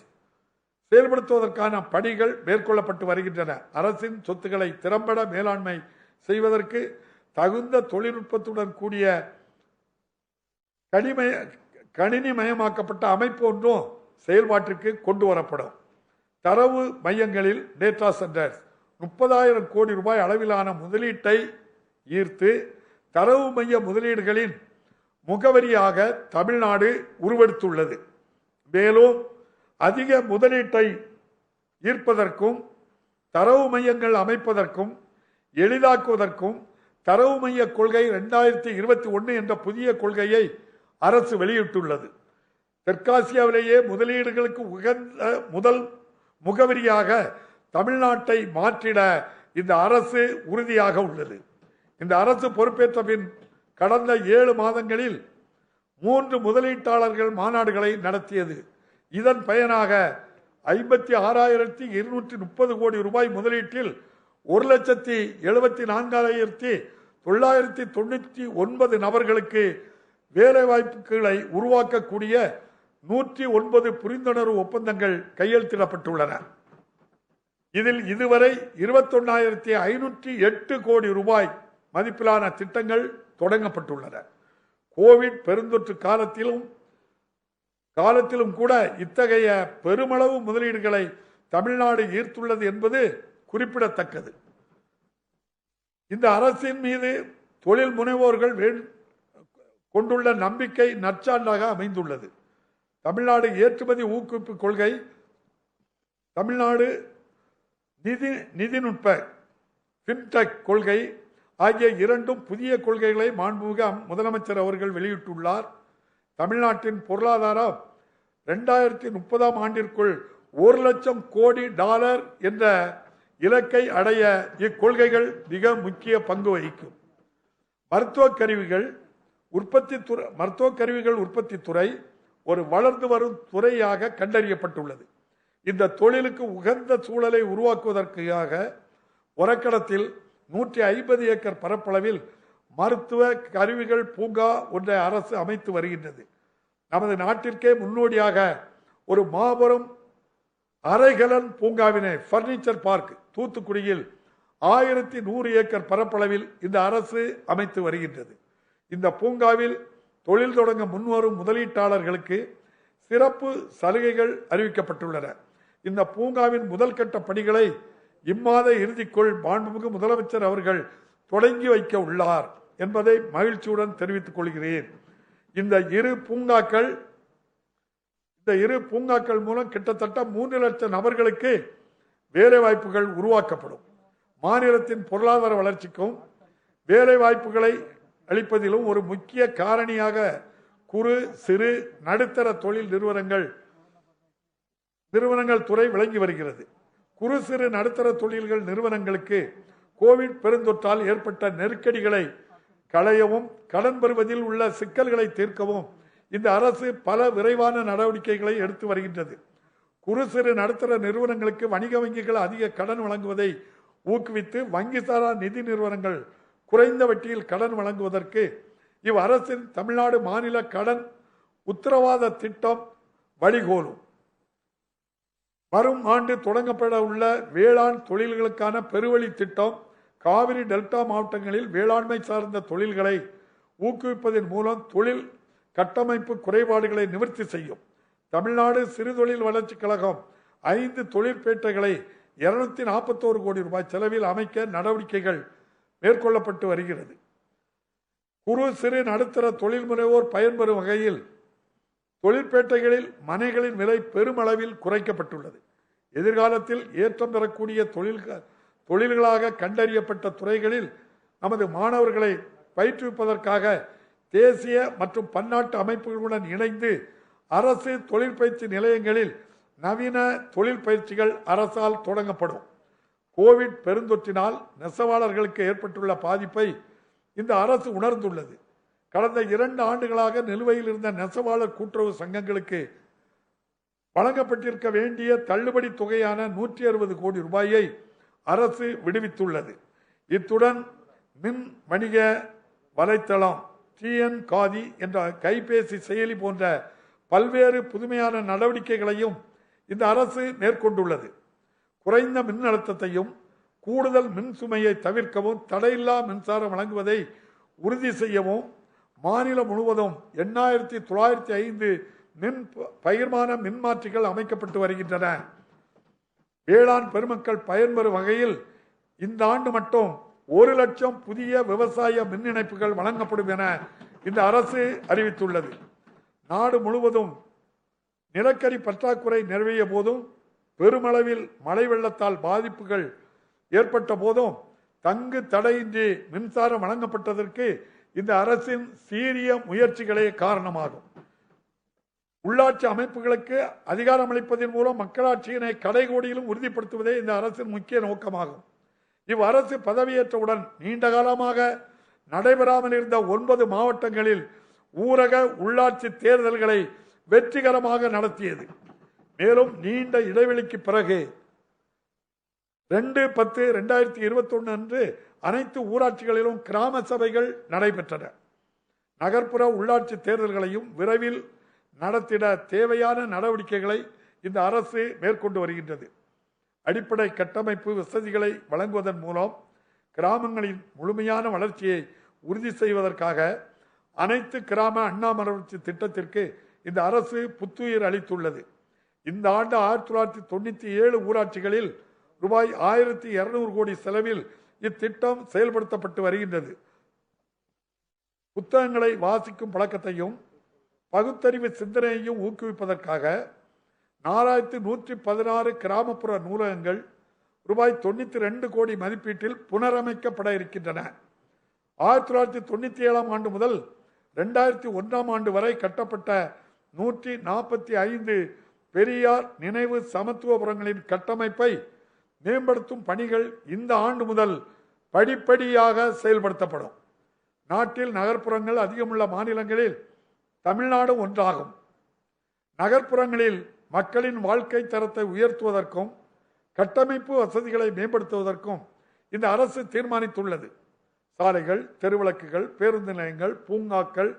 செயல்படுத்துவதற்கான பணிகள் மேற்கொள்ளப்பட்டு வருகின்றன. அரசின் சொத்துக்களை திறம்பட மேலாண்மை செய்வதற்கு தகுந்த தொழில்நுட்பத்துடன் கூடிய கணினிமயமாக்கப்பட்ட அமைப்பு ஒன்றும் செயல்பாட்டிற்கு கொண்டு வரப்படும். தரவு மையங்களில் டேட்டா சென்டர்ஸ் 30,000 கோடி ரூபாய் அளவிலான முதலீட்டை ஈர்த்து தரவு மைய முதலீடுகளின் முகவரியாக தமிழ்நாடு உருவெடுத்துள்ளது. மேலும் அதிக முதலீட்டை ஈர்ப்பதற்கும் தரவு மையங்கள் அமைப்பதற்கும் எளிதாக்குவதற்கும் தரவு மைய கொள்கை 2021 என்ற புதிய கொள்கையை அரசு வெளியிட்டுள்ளது. தெற்காசியாவிலேயே முதலீடுகளுக்கு உகந்த முதல் முகவரியாக தமிழ்நாட்டை மாற்றிட இந்த அரசு உறுதியாக உள்ளது. இந்த அரசு பொறுப்பேற்ற பின் கடந்த 7 மாதங்களில் 3 முதலீட்டாளர்கள் மாநாடுகளை நடத்தியது. இதன் பயனாக 56,230 கோடி ரூபாய் முதலீட்டில் 1,74,999 நபர்களுக்கு வேலைவாய்ப்புகளை உருவாக்கக்கூடிய 109 புரிந்துணர்வு ஒப்பந்தங்கள் கையெழுத்திடப்பட்டுள்ளன. இதில் இதுவரை 21,508 கோடி ரூபாய் மதிப்பிலான திட்டங்கள் தொடங்கப்பட்டுள்ளன. கோவிட் பெருந்தொற்று காலத்திலும் கூட இத்தகைய பெருமளவு முதலீடுகளை தமிழ்நாடு ஈர்த்துள்ளது என்பது குறிப்பிடத்தக்கது. இந்த அரசின் மீது தொழில் முனைவோர்கள் கொண்டுள்ள நம்பிக்கை நற்சான்றாக அமைந்துள்ளது. தமிழ்நாடு ஏற்றுமதி ஊக்குவிப்பு கொள்கை, தமிழ்நாடு நிதிநுட்ப பின்டெக் கொள்கை ஆகிய 2 புதிய கொள்கைகளை மாண்புமிகு முதலமைச்சர் அவர்கள் வெளியிட்டுள்ளார். தமிழ்நாட்டின் பொருளாதாரம் 2030 ஆண்டிற்குள் $1,00,000 கோடி என்ற இலக்கை அடைய இக்கொள்கைகள் மிக முக்கிய பங்கு வகிக்கும். மருத்துவக் கருவிகள் உற்பத்தி துறை ஒரு வளர்ந்து வரும் துறையாக கண்டறியப்பட்டுள்ளது. இந்த தொழிலுக்கு உகந்த சூழலை உருவாக்குவதற்காக ஒரக்கடத்தில் 150 ஏக்கர் பரப்பளவில் மருத்துவ கருவிகள் பூங்கா ஒன்றை அரசு அமைத்து வருகின்றது. நமது நாட்டிற்கே முன்னோடியாக ஒரு மாபெரும் அரைகலன் பூங்காவினை பர்னிச்சர் பார்க் தூத்துக்குடியில் 1100 ஏக்கர் பரப்பளவில் இந்த அரசு அமைத்து வருகின்றது. இந்த பூங்காவில் தொழில் தொடங்க முன்வரும் முதலீட்டாளர்களுக்கு சிறப்பு சலுகைகள் அறிவிக்கப்பட்டுள்ளன. இந்த பூங்காவின் முதல் கட்ட பணிகளை இம்மாத இறுதிக்குள் மாண்புமிகு முதலமைச்சர் அவர்கள் தொடங்கி வைக்க உள்ளார் என்பதை மகிழ்ச்சியுடன் தெரிவித்துக் கொள்கிறேன். இந்த இரு பூங்காக்கள் மூலம் கிட்டத்தட்ட 3 லட்சம் நபர்களுக்கு வேலை வாய்ப்புகள் உருவாக்கப்படும். மாநிலத்தின் பொருளாதார வளர்ச்சிக்கும் வேலை வாய்ப்புகளை அளிப்பதிலும் ஒரு முக்கிய காரணியாக குறு சிறு நடுத்தர தொழில் நிறுவனங்கள் துறை விளங்கி வருகிறது. குறு சிறு நடுத்தர தொழில்கள் நிறுவனங்களுக்கு கோவிட் பெருந்தொற்றால் ஏற்பட்ட நெருக்கடிகளை களையவும் கடன் பெறுவதில் உள்ள சிக்கல்களை தீர்க்கவும் இந்த அரசு பல விரைவான நடவடிக்கைகளை எடுத்து வருகின்றது. குறு சிறு நடுத்தர நிறுவனங்களுக்கு வணிக வங்கிகள் அதிக கடன் வழங்குவதை ஊக்குவித்து வங்கி சாரா நிதி நிறுவனங்கள் குறைந்த வட்டியில் கடன் வழங்குவதற்கு இவ் அரசின் தமிழ்நாடு மாநில கடன் உத்தரவாத திட்டம் வழிகோலும். வரும் ஆண்டு தொடங்கப்பட உள்ள வேளாண் தொழில்களுக்கான பெருவழி திட்டம் காவிரி டெல்டா மாவட்டங்களில் வேளாண்மை சார்ந்த தொழில்களை ஊக்குவிப்பதன் மூலம் தொழில் கட்டமைப்பு குறைபாடுகளை நிவர்த்தி செய்யும். தமிழ்நாடு சிறுதொழில் வளர்ச்சி கழகம் 5 தொழிற்பேட்டைகளை 241 கோடி ரூபாய் செலவில் அமைக்க நடவடிக்கைகள் மேற்கொள்ளப்பட்டு வருகிறது. குறு சிறு நடுத்தர தொழில் முனைவோர் பயன்பெறும் வகையில் தொழிற்பேட்டைகளில் மனைகளின் விலை பெருமளவில் குறைக்கப்பட்டுள்ளது. எதிர்காலத்தில் ஏற்றம் பெறக்கூடிய தொழில்களாக கண்டறியப்பட்ட துறைகளில் நமது மாணவர்களை பயிற்றுவிப்பதற்காக தேசிய மற்றும் பன்னாட்டு அமைப்புகளுடன் இணைந்து அரசு தொழிற்பயிற்சி நிலையங்களில் நவீன தொழில் பயிற்சிகள் அரசால் தொடங்கப்படும். கோவிட் பெருந்தொற்றினால் நெசவாளர்களுக்கு ஏற்பட்டுள்ள பாதிப்பை இந்த அரசு உணர்ந்துள்ளது. கடந்த 2 ஆண்டுகளாக நிலுவையில் இருந்த நெசவாளர் கூட்டுறவு சங்கங்களுக்கு வழங்கப்பட்டிருக்க வேண்டிய தள்ளுபடி தொகையான 160 கோடி ரூபாயை அரசு விடுவித்துள்ளது. இத்துடன் மின் வணிக வலைத்தளம் TN காதி என்ற கைபேசி செயலி போன்ற பல்வேறு புதுமையான நடவடிக்கைகளையும் இந்த அரசு மேற்கொண்டுள்ளது. குறைந்த மின் அழுத்தத்தையும் கூடுதல் மின் சுமையை தவிர்க்கவும் தடையில்லா மின்சாரம் வழங்குவதை உறுதி செய்யவும் மாநிலம் முழுவதும் 8905 பகிர்மான மின்மாற்றிகள் அமைக்கப்பட்டு வருகின்றன. வேளாண் பெருமக்கள் பயன்பெறும் வகையில் இந்த ஆண்டு மட்டும் 1 லட்சம் புதிய விவசாய மின் இணைப்புகள் வழங்கப்படும் என இந்த அரசு அறிவித்துள்ளது. நாடு முழுவதும் நிலக்கரி பற்றாக்குறை நிலவிய போதும் பெருமளவில் மழை வெள்ளத்தால் பாதிப்புகள் ஏற்பட்ட போதும் தங்கு தடையின்றி மின்சாரம் வழங்கப்பட்டதற்கு இந்த அரசின் சீரிய முயற்சிகளே காரணமாகும். உள்ளாட்சி அமைப்புகளுக்கு அதிகாரம் அளிப்பதன் மூலம் மக்களாட்சியினை கடைகோடியிலும் உறுதிப்படுத்துவதே இந்த அரசின் முக்கிய நோக்கமாகும். இவ்வரசு பதவியேற்றவுடன் நீண்ட காலமாக நடைபெறாமல் இருந்த 9 மாவட்டங்களில் ஊரக உள்ளாட்சி தேர்தல்களை வெற்றிகரமாக நடத்தியது. மேலும் நீண்ட இடைவெளிக்கு பிறகு 2/10/2021 அன்று அனைத்து ஊராட்சிகளிலும் கிராம சபைகள் நடைபெற்றன. நகர்ப்புற உள்ளாட்சி தேர்தல்களையும் விரைவில் நடத்திட தேவையான நடவடிக்கைகளை இந்த அரசு மேற்கொண்டு வருகின்றது. அடிப்படை கட்டமைப்பு வசதிகளை வழங்குவதன் மூலம் கிராமங்களின் முழுமையான வளர்ச்சியை உறுதி செய்வதற்காக அனைத்து கிராம அண்ணாமலர்ச்சி திட்டத்திற்கு இந்த அரசு புத்துயிர் அளித்துள்ளது. இந்த ஆண்டு 1997 ஊராட்சிகளில் ரூபாய் 1200 கோடி செலவில் இத்திட்டம் செயல்படுத்தப்பட்டு வருகின்றது. புத்தகங்களை வாசிக்கும் பழக்கத்தையும் பகுத்தறிவு சிந்தனையையும் ஊக்குவிப்பதற்காக 4116 கிராமப்புற நூலகங்கள் ரூபாய் 92 கோடி மதிப்பீட்டில் புனரமைக்கப்பட இருக்கின்றன. 1997 ஆண்டு முதல் 2001 ஆண்டு வரை கட்டப்பட்ட 145 பெரியார் நினைவு சமத்துவபுரங்களின் கட்டமைப்பை மேம்படுத்தும் பணிகள் இந்த ஆண்டு முதல் படிப்படியாக செயல்படுத்தப்படும். நாட்டில் நகர்ப்புறங்கள் அதிகமுள்ள மாநிலங்களில் தமிழ்நாடு ஒன்றாகும். நகர்ப்புறங்களில் மக்களின் வாழ்க்கை தரத்தை உயர்த்துவதற்கும் கட்டமைப்பு வசதிகளை மேம்படுத்துவதற்கும் இந்த அரசு தீர்மானித்துள்ளது. சாலைகள், தெருவிளக்குகள், பேருந்து நிலையங்கள், பூங்காக்கள்,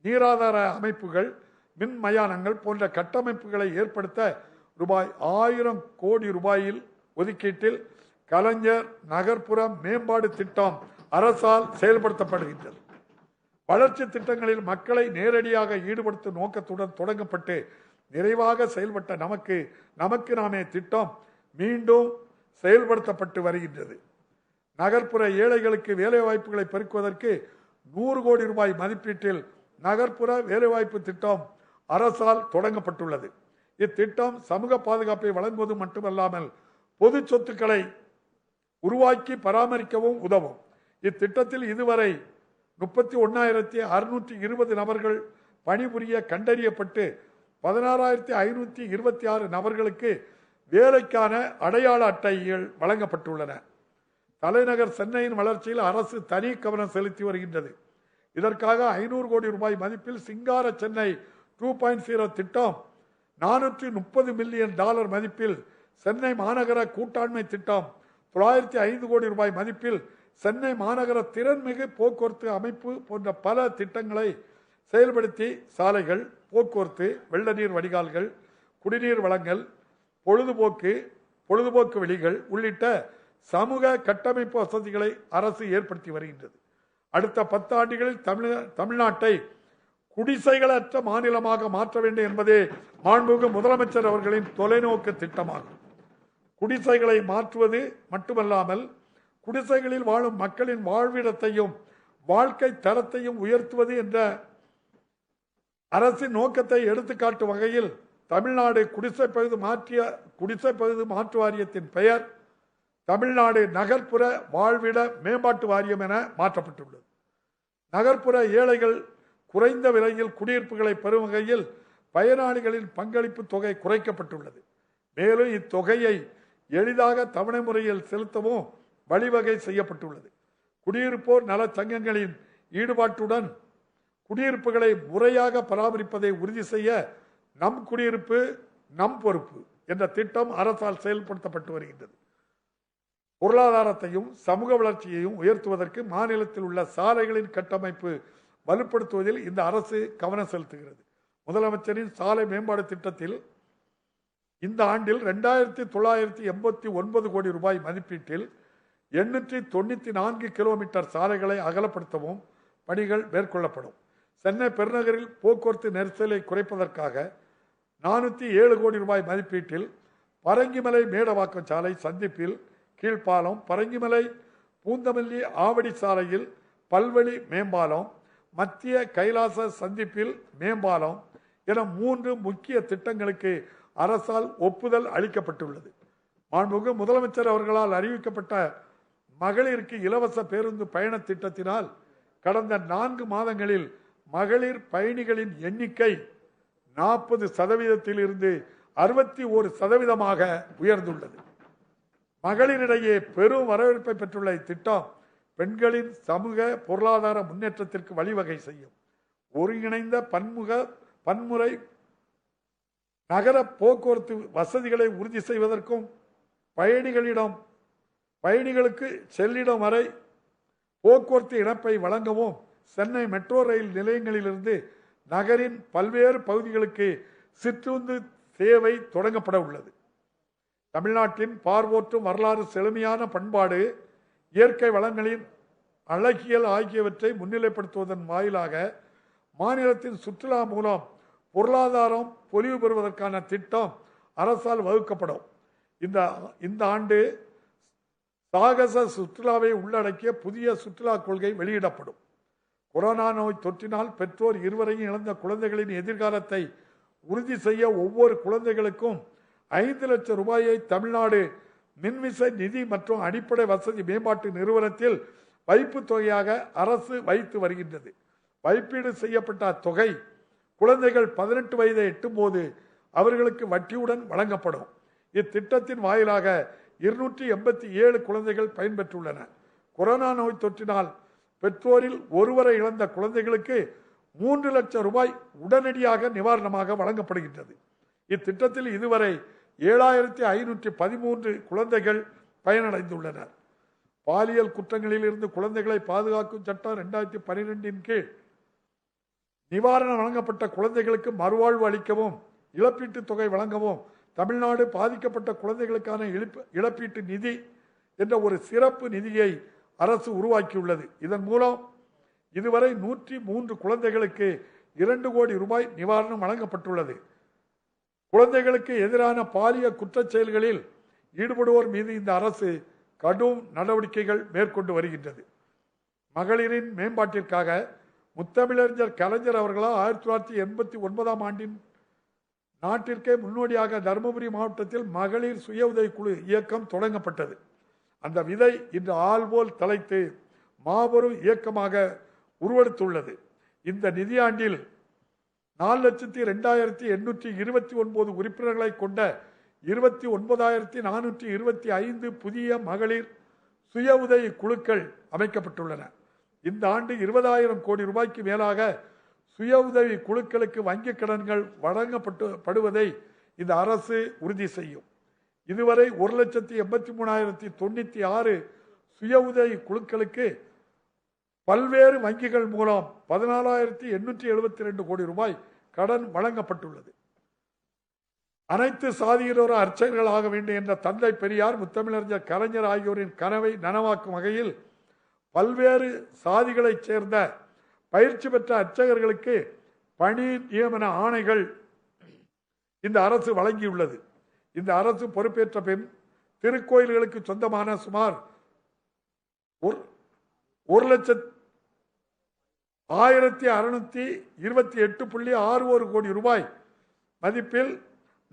நீராதார அமைப்புகள், மின் மயானங்கள் போன்ற கட்டமைப்புகளை ஏற்படுத்த ரூபாய் 1000 கோடி ரூபாயில் ஒதுக்கீட்டில் கலைஞர் நகர்ப்புற மேம்பாடு திட்டம் அரசால் செயல்படுத்தப்படுகின்றது. வளர்ச்சி திட்டங்களில் மக்களை நேரடியாக ஈடுபடுத்தும் நோக்கத்துடன் தொடங்கப்பட்டு நிறைவாக செயல்பட்ட நமக்கு நாமே திட்டம் மீண்டும் செயல்படுத்தப்பட்டு வருகின்றது. நகர்ப்புற ஏழைகளுக்கு வேலைவாய்ப்புகளை பெருக்குவதற்கு 100 கோடி ரூபாய் மதிப்பீட்டில் நகர்ப்புற வேலைவாய்ப்பு திட்டம் அரசால் தொடங்கப்பட்டுள்ளது. இத்திட்டம் சமூக பாதுகாப்பை வழங்குவது மட்டுமல்லாமல் பொது சொத்துக்களை உருவாக்கி பராமரிக்கவும் உதவும். இத்திட்டத்தில் இதுவரை 31,620 நபர்கள் பணிபுரிய கண்டறியப்பட்டு 16,526 நபர்களுக்கு வேலைக்கான அடையாள அட்டைகள் வழங்கப்பட்டுள்ளன. தலைநகர் சென்னையின் வளர்ச்சியில் அரசு தனி கவனம் செலுத்தி வருகின்றது. இதற்காக 500 கோடி ரூபாய் மதிப்பில் சிங்கார சென்னை 2.0 திட்டம், 430 மில்லியன் டாலர் மதிப்பில் சென்னை மாநகர கூட்டாண்மை திட்டம், 905 கோடி ரூபாய் மதிப்பில் சென்னை மாநகர திறன்மிகு போக்குவரத்து அமைப்பு போன்ற பல திட்டங்களை செயல்படுத்தி சாலைகள், போக்குவரத்து, வெள்ள நீர் வடிகால்கள், குடிநீர் வழங்கல், பொழுதுபோக்கு வெளிகள் உள்ளிட்ட சமூக கட்டமைப்பு வசதிகளை அரசு ஏற்படுத்தி வருகின்றது. அடுத்த 10 ஆண்டுகளில் தமிழ்நாட்டை குடிசைகளற்ற மாநிலமாக மாற்ற வேண்டும் என்பதே மாண்புமிகு முதலமைச்சர் அவர்களின் தொலைநோக்கு திட்டமாகும். குடிசைகளை மாற்றுவது மட்டுமல்லாமல் குடிசைகளில் வாழும் மக்களின் வாழ்விடத்தையும் வாழ்க்கை தரத்தையும் உயர்த்துவது என்ற அரசின் நோக்கத்தை எடுத்துக்காட்டும் வகையில் தமிழ்நாடு குடிசை பகுதி மாற்று வாரியத்தின் பெயர் தமிழ்நாடு நகர்ப்புற வாழ்விட மேம்பாட்டு வாரியம் என மாற்றப்பட்டுள்ளது. நகர்ப்புற ஏழைகள் குறைந்த விலையில் குடியிருப்புகளை பெறும் வகையில் பயனாளிகளின் பங்களிப்பு தொகை குறைக்கப்பட்டுள்ளது. மேலும் இத்தொகையை எளிதாக தவணை முறையில் செலுத்தவும் வழிவகை செய்யப்பட்டுள்ளது. குடியிருப்போர் நல சங்கங்களின் ஈடுபாட்டுடன் குடியிருப்புகளை முறையாக பராமரிப்பதை உறுதி செய்ய நம் குடியிருப்பு நம் பொறுப்பு என்ற திட்டம் அரசால் செயல்படுத்தப்பட்டு வருகின்றது. பொருளாதாரத்தையும் சமூக வளர்ச்சியையும் உயர்த்துவதற்கு மாநிலத்தில் உள்ள சாலைகளின் கட்டமைப்பு வலுப்படுத்துவதில் இந்த அரசு கவனம் செலுத்துகிறது. முதலமைச்சரின் சாலை மேம்பாடு திட்டத்தில் இந்த ஆண்டில் 2989 கோடி ரூபாய் மதிப்பீட்டில் 894 கிலோமீட்டர் சாலைகளை அகலப்படுத்தவும் பணிகள் மேற்கொள்ளப்படும். சென்னை பெருநகரில் போக்குவரத்து நெரிசலை குறைப்பதற்காக 407 கோடி ரூபாய் மதிப்பீட்டில் பரங்கிமலை மேடவாக்கம் சாலை சந்திப்பில் கீழ்ப்பாலம், பரங்கிமலை பூந்தமல்லி ஆவடி சாலையில் பல்வழி மேம்பாலம், மத்திய கைலாச சந்திப்பில் மேம்பாலம் என 3 முக்கிய திட்டங்களுக்கு அரசால் ஒப்புதல் அளிக்கப்பட்டுள்ளது. மாண்புமிகு முதலமைச்சர் அவர்களால் அறிவிக்கப்பட்ட மகளிருக்கு இலவச பேருந்து பயண திட்டத்தினால் கடந்த 4 மாதங்களில் மகளிர் பயணிகளின் எண்ணிக்கை 40% இருந்து 61% உயர்ந்துள்ளது. மகளிரிடையே பெரும் வரவேற்பை பெற்றுள்ள இத்திட்டம் பெண்களின் சமூக பொருளாதார முன்னேற்றத்திற்கு வழிவகை செய்யும். ஒருங்கிணைந்த பன்முறை நகர போக்குவரத்து வசதிகளை உறுதி செய்வதற்கும் பயணிகளுக்கு செல்லிடம் வரை போக்குவரத்து இணைப்பை வழங்கவும் சென்னை மெட்ரோ ரயில் நிலையங்களிலிருந்து நகரின் பல்வேறு பகுதிகளுக்கு சிற்றுந்து சேவை தொடங்கப்பட உள்ளது. தமிழ்நாட்டின் பார்வோற்றும் வரலாறு, செழுமையான பண்பாடு, இயற்கை வளங்களின் அழகியல் ஆகியவற்றை முன்னிலைப்படுத்துவதன் வாயிலாக மாநிலத்தின் சுற்றுலா மூலம் பொருளாதாரம் பொலிவு பெறுவதற்கான திட்டம் அரசால் வகுக்கப்படும். இந்த ஆண்டு சாகச சுற்றுலாவை உள்ளடக்கிய புதிய சுற்றுலா கொள்கை வெளியிடப்படும். கொரோனா நோய் தொற்றினால் பெற்றோர் இருவரையும் இழந்த குழந்தைகளின் எதிர்காலத்தை உறுதி செய்ய ஒவ்வொரு குழந்தைகளுக்கும் 5 லட்சம் ரூபாயை தமிழ்நாடு மின்விசை நிதி மற்றும் அடிப்படை வசதி மேம்பாட்டு நிறுவனத்தில் வைப்பு தொகையாக அரசு வைத்து வருகின்றது. வைப்பீடு செய்யப்பட்ட அத்தொகை குழந்தைகள் 18 வயதை எட்டும் போது அவர்களுக்கு வட்டியுடன் வழங்கப்படும். இத்திட்டத்தின் வாயிலாக 287 குழந்தைகள் பயன்பெற்றுள்ளன. கொரோனா நோய் தொற்றினால் பெற்றோரில் ஒருவரை இழந்த குழந்தைகளுக்கு 3 லட்சம் ரூபாய் உடனடியாக நிவாரணமாக வழங்கப்படுகின்றது. இத்திட்டத்தில் இதுவரை 7513 குழந்தைகள் பயனடைந்துள்ளனர். பாலியல் குற்றங்களில் இருந்து குழந்தைகளை பாதுகாக்கும் சட்டம் 2012 கீழ் நிவாரணம் வழங்கப்பட்ட குழந்தைகளுக்கு மறுவாழ்வு அளிக்கவும் இழப்பீட்டு தொகை வழங்கவும் தமிழ்நாடு பாதிக்கப்பட்ட குழந்தைகளுக்கான இழப்பீட்டு நிதி என்ற ஒரு சிறப்பு நிதியை அரசு உருவாக்கியுள்ளது. இதன் மூலம் இதுவரை 103 குழந்தைகளுக்கு 2 கோடி ரூபாய் நிவாரணம் வழங்கப்பட்டுள்ளது. குழந்தைகளுக்கு எதிரான பாலியல் குற்றச் செயல்களில் ஈடுபடுவோர் மீது இந்த அரசு கடும் நடவடிக்கைகள் மேற்கொண்டு வருகின்றது. மகளிரின் மேம்பாட்டிற்காக முத்தமிழறிஞர் கலைஞர் அவர்களால் 1989 ஆண்டின் நாட்டிற்கே முன்னோடியாக தருமபுரி மாவட்டத்தில் மகளிர் சுய உதவிக்குழு இயக்கம் தொடங்கப்பட்டது. அந்த விதை இன்று ஆள்போல் தலைத்து மாபெரும் இயக்கமாக உருவெடுத்துள்ளது. இந்த நிதியாண்டில் 4,02,829 உறுப்பினர்களை கொண்ட 29,425 புதிய மகளிர் சுய உதவி குழுக்கள் அமைக்கப்பட்டுள்ளன. இந்த ஆண்டு 20,000 கோடி ரூபாய்க்கு மேலாக சுய உதவி குழுக்களுக்கு வங்கிக் கடன்கள் வழங்கப்படுவதை இந்த அரசு உறுதி செய்யும். இதுவரை 1,83,096 சுய உதவி குழுக்களுக்கு பல்வேறு வங்கிகள் மூலம் 14,872 கோடி ரூபாய் கடன் வழங்கப்பட்டுள்ளது. அனைத்து சாதியினரும் அர்ச்சகர்கள் ஆக வேண்டும் என்ற தந்தை பெரியார், முத்தமிழறிஞர் கலைஞர் ஆகியோரின் கனவை நனவாக்கும் வகையில் பல்வேறு சாதிகளைச் சேர்ந்த பயிற்சி பெற்ற அர்ச்சகர்களுக்கு பணி நியமன ஆணைகள் இந்த அரசு வழங்கியுள்ளது. இந்த அரசு பொறுப்பேற்ற பின் திருக்கோயில்களுக்கு சொந்தமான சுமார் 1,628.61 கோடி ரூபாய் மதிப்பில்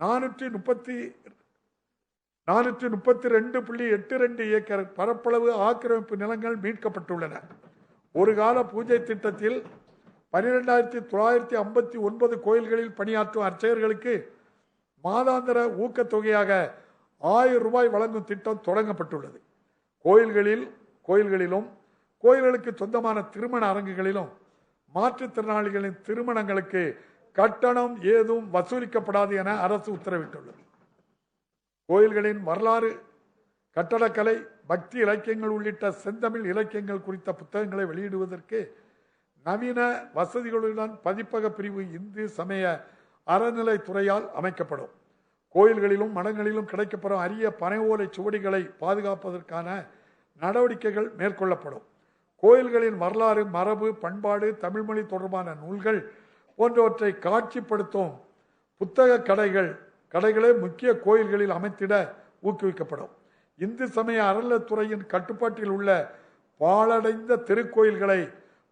432.82 ஏக்கர் பரப்பளவு ஆக்கிரமிப்பு நிலங்கள் மீட்கப்பட்டுள்ளன. ஒரு கால பூஜை திட்டத்தில் 12,959 கோயில்களில் பணியாற்றும் அர்ச்சகர்களுக்கு மாதாந்திர ஊக்கத்தொகையாக 1000 ரூபாய் வழங்கும் திட்டம் தொடங்கப்பட்டுள்ளது. கோயில்களிலும் கோயில்களுக்கு சொந்தமான திருமண அரங்குகளிலும் மாற்றுத்திறனாளிகளின் திருமணங்களுக்கு கட்டணம் ஏதும் வசூலிக்கப்படாது என அரசு உத்தரவிட்டுள்ளது. கோயில்களின் வரலாறு, கட்டடக்கலை, பக்தி இலக்கியங்கள் உள்ளிட்ட செந்தமிழ் இலக்கியங்கள் குறித்த புத்தகங்களை வெளியிடுவதற்கு நவீன வசதிகளுடன் பதிப்பக பிரிவு இந்து சமய அறநிலைத்துறையால் அமைக்கப்படும். கோயில்களிலும் மடங்களிலும் கிடைக்கப்பெறும் அரிய பனை ஓலை சுவடிகளை பாதுகாப்பதற்கான நடவடிக்கைகள் மேற்கொள்ளப்படும். கோயில்களின் வரலாறு, மரபு, பண்பாடு, தமிழ்மொழி தொடர்பான நூல்கள் போன்றவற்றை காட்சிப்படுத்தும் புத்தக கடைகளே முக்கிய கோயில்களில் அமைத்திட ஊக்குவிக்கப்படும். இந்து சமய அறநிலைத்துறையின் கட்டுப்பாட்டில் உள்ள பாழடைந்த திருக்கோயில்களை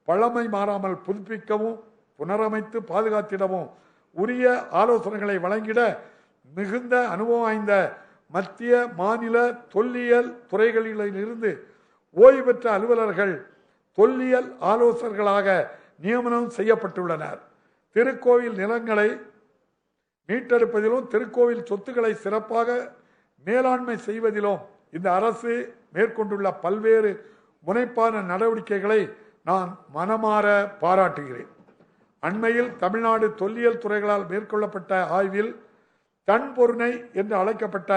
பழமை மாறாமல் புதுப்பிக்கவும் புனரமைத்து பாதுகாத்திடவும் உரிய ஆலோசனைகளை வழங்கிட மிகுந்த அனுபவம் வாய்ந்த மத்திய மாநில தொல்லியல் துறைகளிலிருந்து ஓய்வு பெற்ற அலுவலர்கள் தொல்லியல் ஆலோசகர்களாக நியமனம் செய்யப்பட்டுள்ளனர். திருக்கோவில் நிலங்களை மீட்டெடுப்பதிலும் திருக்கோவில் சொத்துக்களை சிறப்பாக மேலாண்மை செய்வதிலும் இந்த அரசு மேற்கொண்டுள்ள பல்வேறு முனைப்பான நடவடிக்கைகளை நான் மனமாற பாராட்டுகிறேன். அண்மையில் தமிழ்நாடு தொல்லியல் துறைகளால் மேற்கொள்ளப்பட்ட ஆய்வில் தன்பொருணை என்று அழைக்கப்பட்ட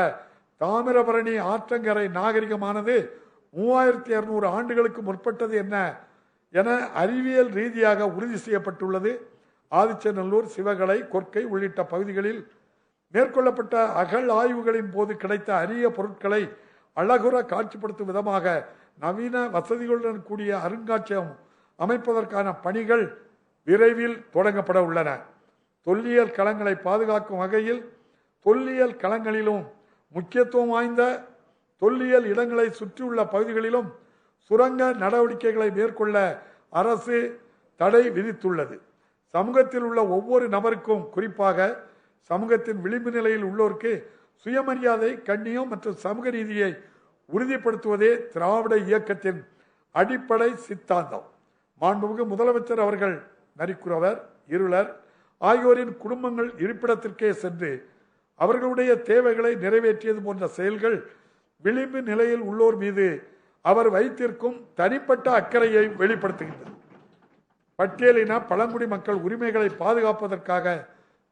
தாமிரபரணி ஆற்றங்கரை நாகரிகமானது 3200 ஆண்டுகளுக்கு முற்பட்டது என அறிவியல் ரீதியாக உறுதி செய்யப்பட்டுள்ளது. ஆதிச்சநல்லூர், சிவகலை, கொற்கை உள்ளிட்ட பகுதிகளில் மேற்கொள்ளப்பட்ட அகழ் ஆய்வுகளின் போது கிடைத்த அரிய பொருட்களை அழகுற காட்சிப்படுத்தும் விதமாக நவீன வசதிகளுடன் கூடிய அருங்காட்சியகம் அமைப்பதற்கான பணிகள் விரைவில் தொடங்கப்பட உள்ளன. தொல்லியல் களங்களை பாதுகாக்கும் வகையில் தொல்லியல் களங்களிலும் முக்கியத்துவம் வாய்ந்த தொல்லியல் இடங்களை சுற்றியுள்ள பகுதிகளிலும் சுரங்க நடவடிக்கைகளை மேற்கொள்ள அரசு தடை விதித்துள்ளது. சமூகத்தில் உள்ள ஒவ்வொரு நபருக்கும், குறிப்பாக சமூகத்தின் விளிம்பு நிலையில் உள்ளோருக்கு சுயமரியாதை, கண்ணியம் மற்றும் சமூக நீதியை உறுதிப்படுத்துவதே திராவிட இயக்கத்தின் அடிப்படை சித்தாந்தம். மாண்புமிகு முதலமைச்சர் அவர்கள் நரிக்குறவர், இருளர் ஆகியோரின் குடும்பங்கள் இருப்பிடத்திற்கே சென்று அவர்களுடைய தேவைகளை நிறைவேற்றியது போன்ற செயல்கள் விளிம்பு நிலையில் உள்ளோர் மீது அவர் வைத்திருக்கும் தனிப்பட்ட அக்கறையை வெளிப்படுத்துகின்றது. பட்டியலின பழங்குடி மக்கள் உரிமைகளை பாதுகாப்பதற்காக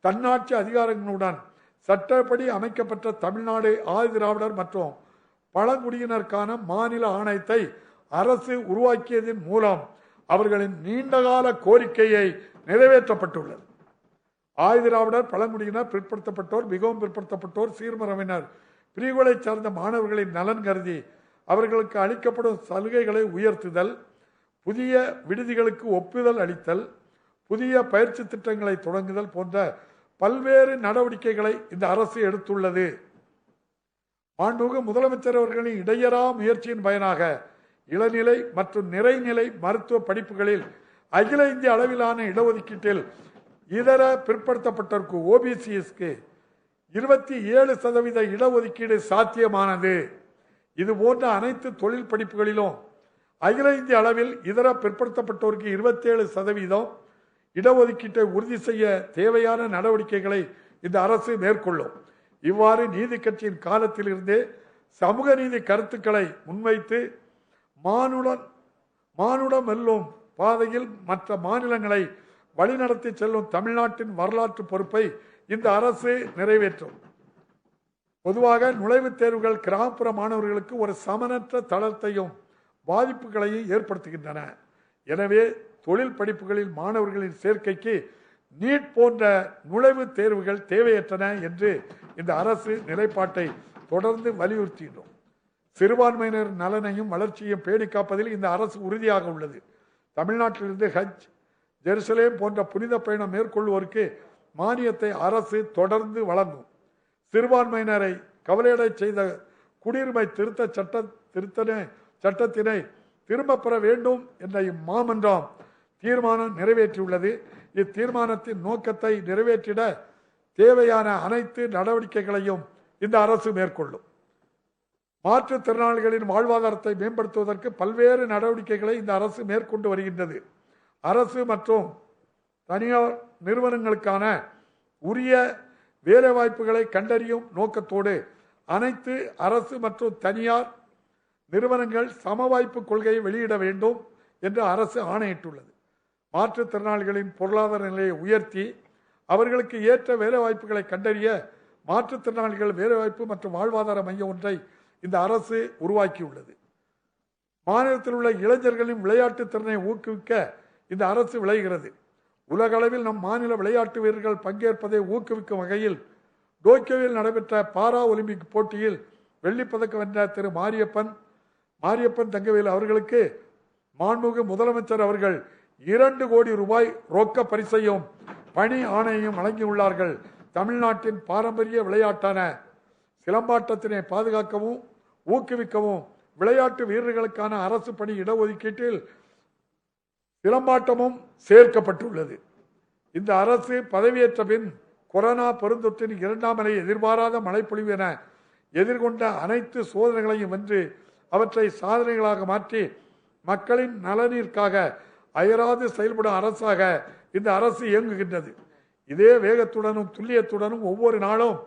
தன்னாட்சி அதிகாரங்களுடன் சட்டப்படி அமைக்கப்பட்ட தமிழ்நாடு ஆதிதிராவிடர் மற்றும் பழங்குடியினருக்கான மாநில ஆணையத்தை அரசு உருவாக்கியதன் மூலம் அவர்களின் நீண்டகால கோரிக்கையை நிறைவேற்றப்பட்டுள்ளது. ஆதிதிராவிடர், பழங்குடியினர், பிற்படுத்தப்பட்டோர், மிகவும் பிற்படுத்தப்பட்டோர், சீர்மரபினர் பிரிவுகளை சார்ந்த மாணவர்களின் நலன் கருதி அவர்களுக்கு அளிக்கப்படும் சலுகைகளை உயர்த்துதல், புதிய விடுதிகளுக்கு ஒப்புதல் அளித்தல், புதிய பயிற்சி திட்டங்களை தொடங்குதல் போன்ற பல்வேறு நடவடிக்கைகளை இந்த அரசு எடுத்துள்ளது. மாண்புமிகு முதலமைச்சர் அவர்களின் இடையறா முயற்சியின் பயனாக இளநிலை மற்றும் நிறைநிலை மருத்துவ படிப்புகளில் அகில இந்திய அளவிலான இடஒதுக்கீட்டில் இதர பிற்படுத்தப்பட்டோருக்கு OBCSக்கு 27% இடஒதுக்கீடு சாத்தியமானது. இது போன்ற அனைத்து தொழில் படிப்புகளிலும் அகில இந்திய அளவில் இதர பிற்படுத்தப்பட்டோருக்கு 27% இடஒதுக்கீட்டை உறுதி செய்ய தேவையான நடவடிக்கைகளை இந்த அரசு மேற்கொள்ளும். இவ்வாறு நீதி கட்சியின் காலத்திலிருந்தே சமூக நீதி கருத்துக்களை முன்வைத்து மானுடம் வெல்லும் பாதையில் மற்ற மாநிலங்களை வழிநடத்தி செல்லும் தமிழ்நாட்டின் வரலாற்று பொறுப்பை இந்த அரசு நிறைவேற்றும். பொதுவாக நுழைவுத் தேர்வுகள் கிராமப்புற மாணவர்களுக்கு ஒரு சமனற்ற தளத்தையும் பாதிப்புகளையும் ஏற்படுத்துகின்றன. எனவே தொழில் படிப்புகளில் மாணவர்களின் சேர்க்கைக்கு நீட் போன்ற நுழைவுத் தேர்வுகள் தேவையற்றன என்று இந்த அரசு நிலைப்பாட்டை தொடர்ந்து வலியுறுத்துகிறோம். சிறுபான்மையினர் நலனையும் வளர்ச்சியையும் பேணி காப்பதில் இந்த அரசு உறுதியாக உள்ளது. தமிழ்நாட்டிலிருந்து ஹஜ், ஜெருசலேம் போன்ற புனித பயணம் மேற்கொள்வோருக்கு மானியத்தை அரசு தொடர்ந்து வழங்கும். சிறுபான்மையினரை கவலையடை செய்த குடியுரிமை சட்டத்தினை திரும்ப பெற வேண்டும் என்ற இம்மாமன்றம் தீர்மானம் நிறைவேற்றியுள்ளது. இத்தீர்மானத்தின் நோக்கத்தை நிறைவேற்றிட தேவையான அனைத்து நடவடிக்கைகளையும் இந்த அரசு மேற்கொள்ளும். மாற்றுத்திறனாளிகளின் வாழ்வாதாரத்தை மேம்படுத்துவதற்கு பல்வேறு நடவடிக்கைகளை இந்த அரசு மேற்கொண்டு வருகின்றது. அரசு மற்றும் தனியார் நிறுவனங்களுக்கான உரிய வேலைவாய்ப்புகளை கண்டறியும் நோக்கத்தோடு அனைத்து அரசு மற்றும் தனியார் நிறுவனங்கள் சமவாய்ப்பு கொள்கையை வெளியிட வேண்டும் என்று அரசு ஆணையிட்டுள்ளது. மாற்றுத்திறனாளிகளின் பொருளாதார நிலையை உயர்த்தி அவர்களுக்கு ஏற்ற வேலைவாய்ப்புகளை கண்டறிய மாற்றுத்திறனாளிகள் வேலைவாய்ப்பு மற்றும் வாழ்வாதார மையம் ஒன்றை இந்த அரசு உருவாக்கியுள்ளது. மாநிலத்தில் உள்ள இளைஞர்களின் விளையாட்டு திறனை ஊக்குவிக்க இந்த அரசு விளைகிறது. உலக அளவில் நம் மாநில விளையாட்டு வீரர்கள் பங்கேற்பதை ஊக்குவிக்கும் வகையில் டோக்கியோவில் நடைபெற்ற பாரா ஒலிம்பிக் போட்டியில் வெள்ளிப்பதக்கம் வென்ற திரு மாரியப்பன் தங்கவேல் அவர்களுக்கு மாண்புமிகு முதலமைச்சர் அவர்கள் 2 கோடி ரூபாய் ரொக்க பரிசையும் பணி ஆணையையும் வழங்கியுள்ளார்கள். தமிழ்நாட்டின் பாரம்பரிய விளையாட்டான சிலம்பாட்டத்தினை பாதுகாக்கவும் ஊக்குவிக்கவும் விளையாட்டு வீரர்களுக்கான அரசு பணி இடஒதுக்கீட்டில் சிலம்பாட்டமும் சேர்க்கப்பட்டுள்ளது. இந்த அரசு பதவியேற்ற பின் கொரோனா பெருந்தொற்றின் 2ஆம் அலை, எதிர்பாராத மழைப்பொழிவு என எதிர்கொண்ட அனைத்து சோதனைகளையும் வென்று அவற்றை சாதனைகளாக மாற்றி மக்களின் நலனிற்காக அயராது செயல்படும் அரசாக இந்த அரசு இயங்குகின்றது. இதே வேகத்துடனும் துல்லியத்துடனும் ஒவ்வொரு நாளும்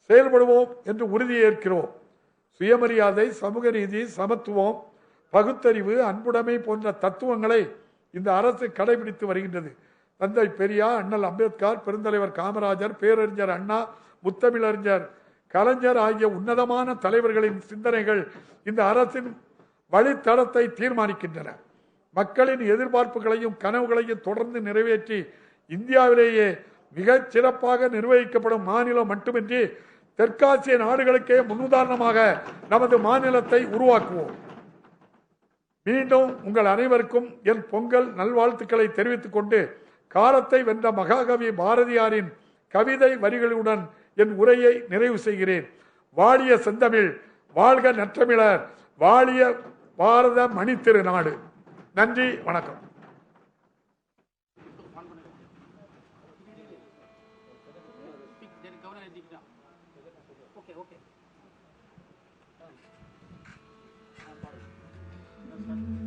செயல்படுவோம் என்று உறுதியேற்கிறோம். சுயமரியாதை, சமூக நீதி, சமத்துவம், பகுத்தறிவு, அன்புடைமை போன்ற தத்துவங்களை இந்த அரசு கடைபிடித்து வருகின்றது. தந்தை பெரியார், அண்ணல் அம்பேத்கர், பெருந்தலைவர் காமராஜர், பேரறிஞர் அண்ணா, முத்தமிழறிஞர் கலைஞர் ஆகிய உன்னதமான தலைவர்களின் சிந்தனைகள் இந்த அரசின் வழித்தடத்தை தீர்மானிக்கின்றன. மக்களின் எதிர்பார்ப்புகளையும் கனவுகளையும் தொடர்ந்து நிறைவேற்றி இந்தியாவிலேயே மிகச் சிறப்பாக நிர்வகிக்கப்படும் மாநிலம் மட்டுமின்றி தெற்காசிய நாடுகளுக்கே முன்னுதாரணமாக நமது மாநிலத்தை உருவாக்குவோம். மீண்டும் உங்கள் அனைவருக்கும் என் பொங்கல் நல்வாழ்த்துக்களை தெரிவித்துக் கொண்டு காலத்தை வென்ற மகாகவி பாரதியாரின் கவிதை வரிகளுடன் என் உரையை நிறைவு செய்கிறேன். வாழிய செந்தமிழ், வாழ்க நற்றமிழர், வாழிய பாரத மணித்திருநாடு. நன்றி, வணக்கம். Okay.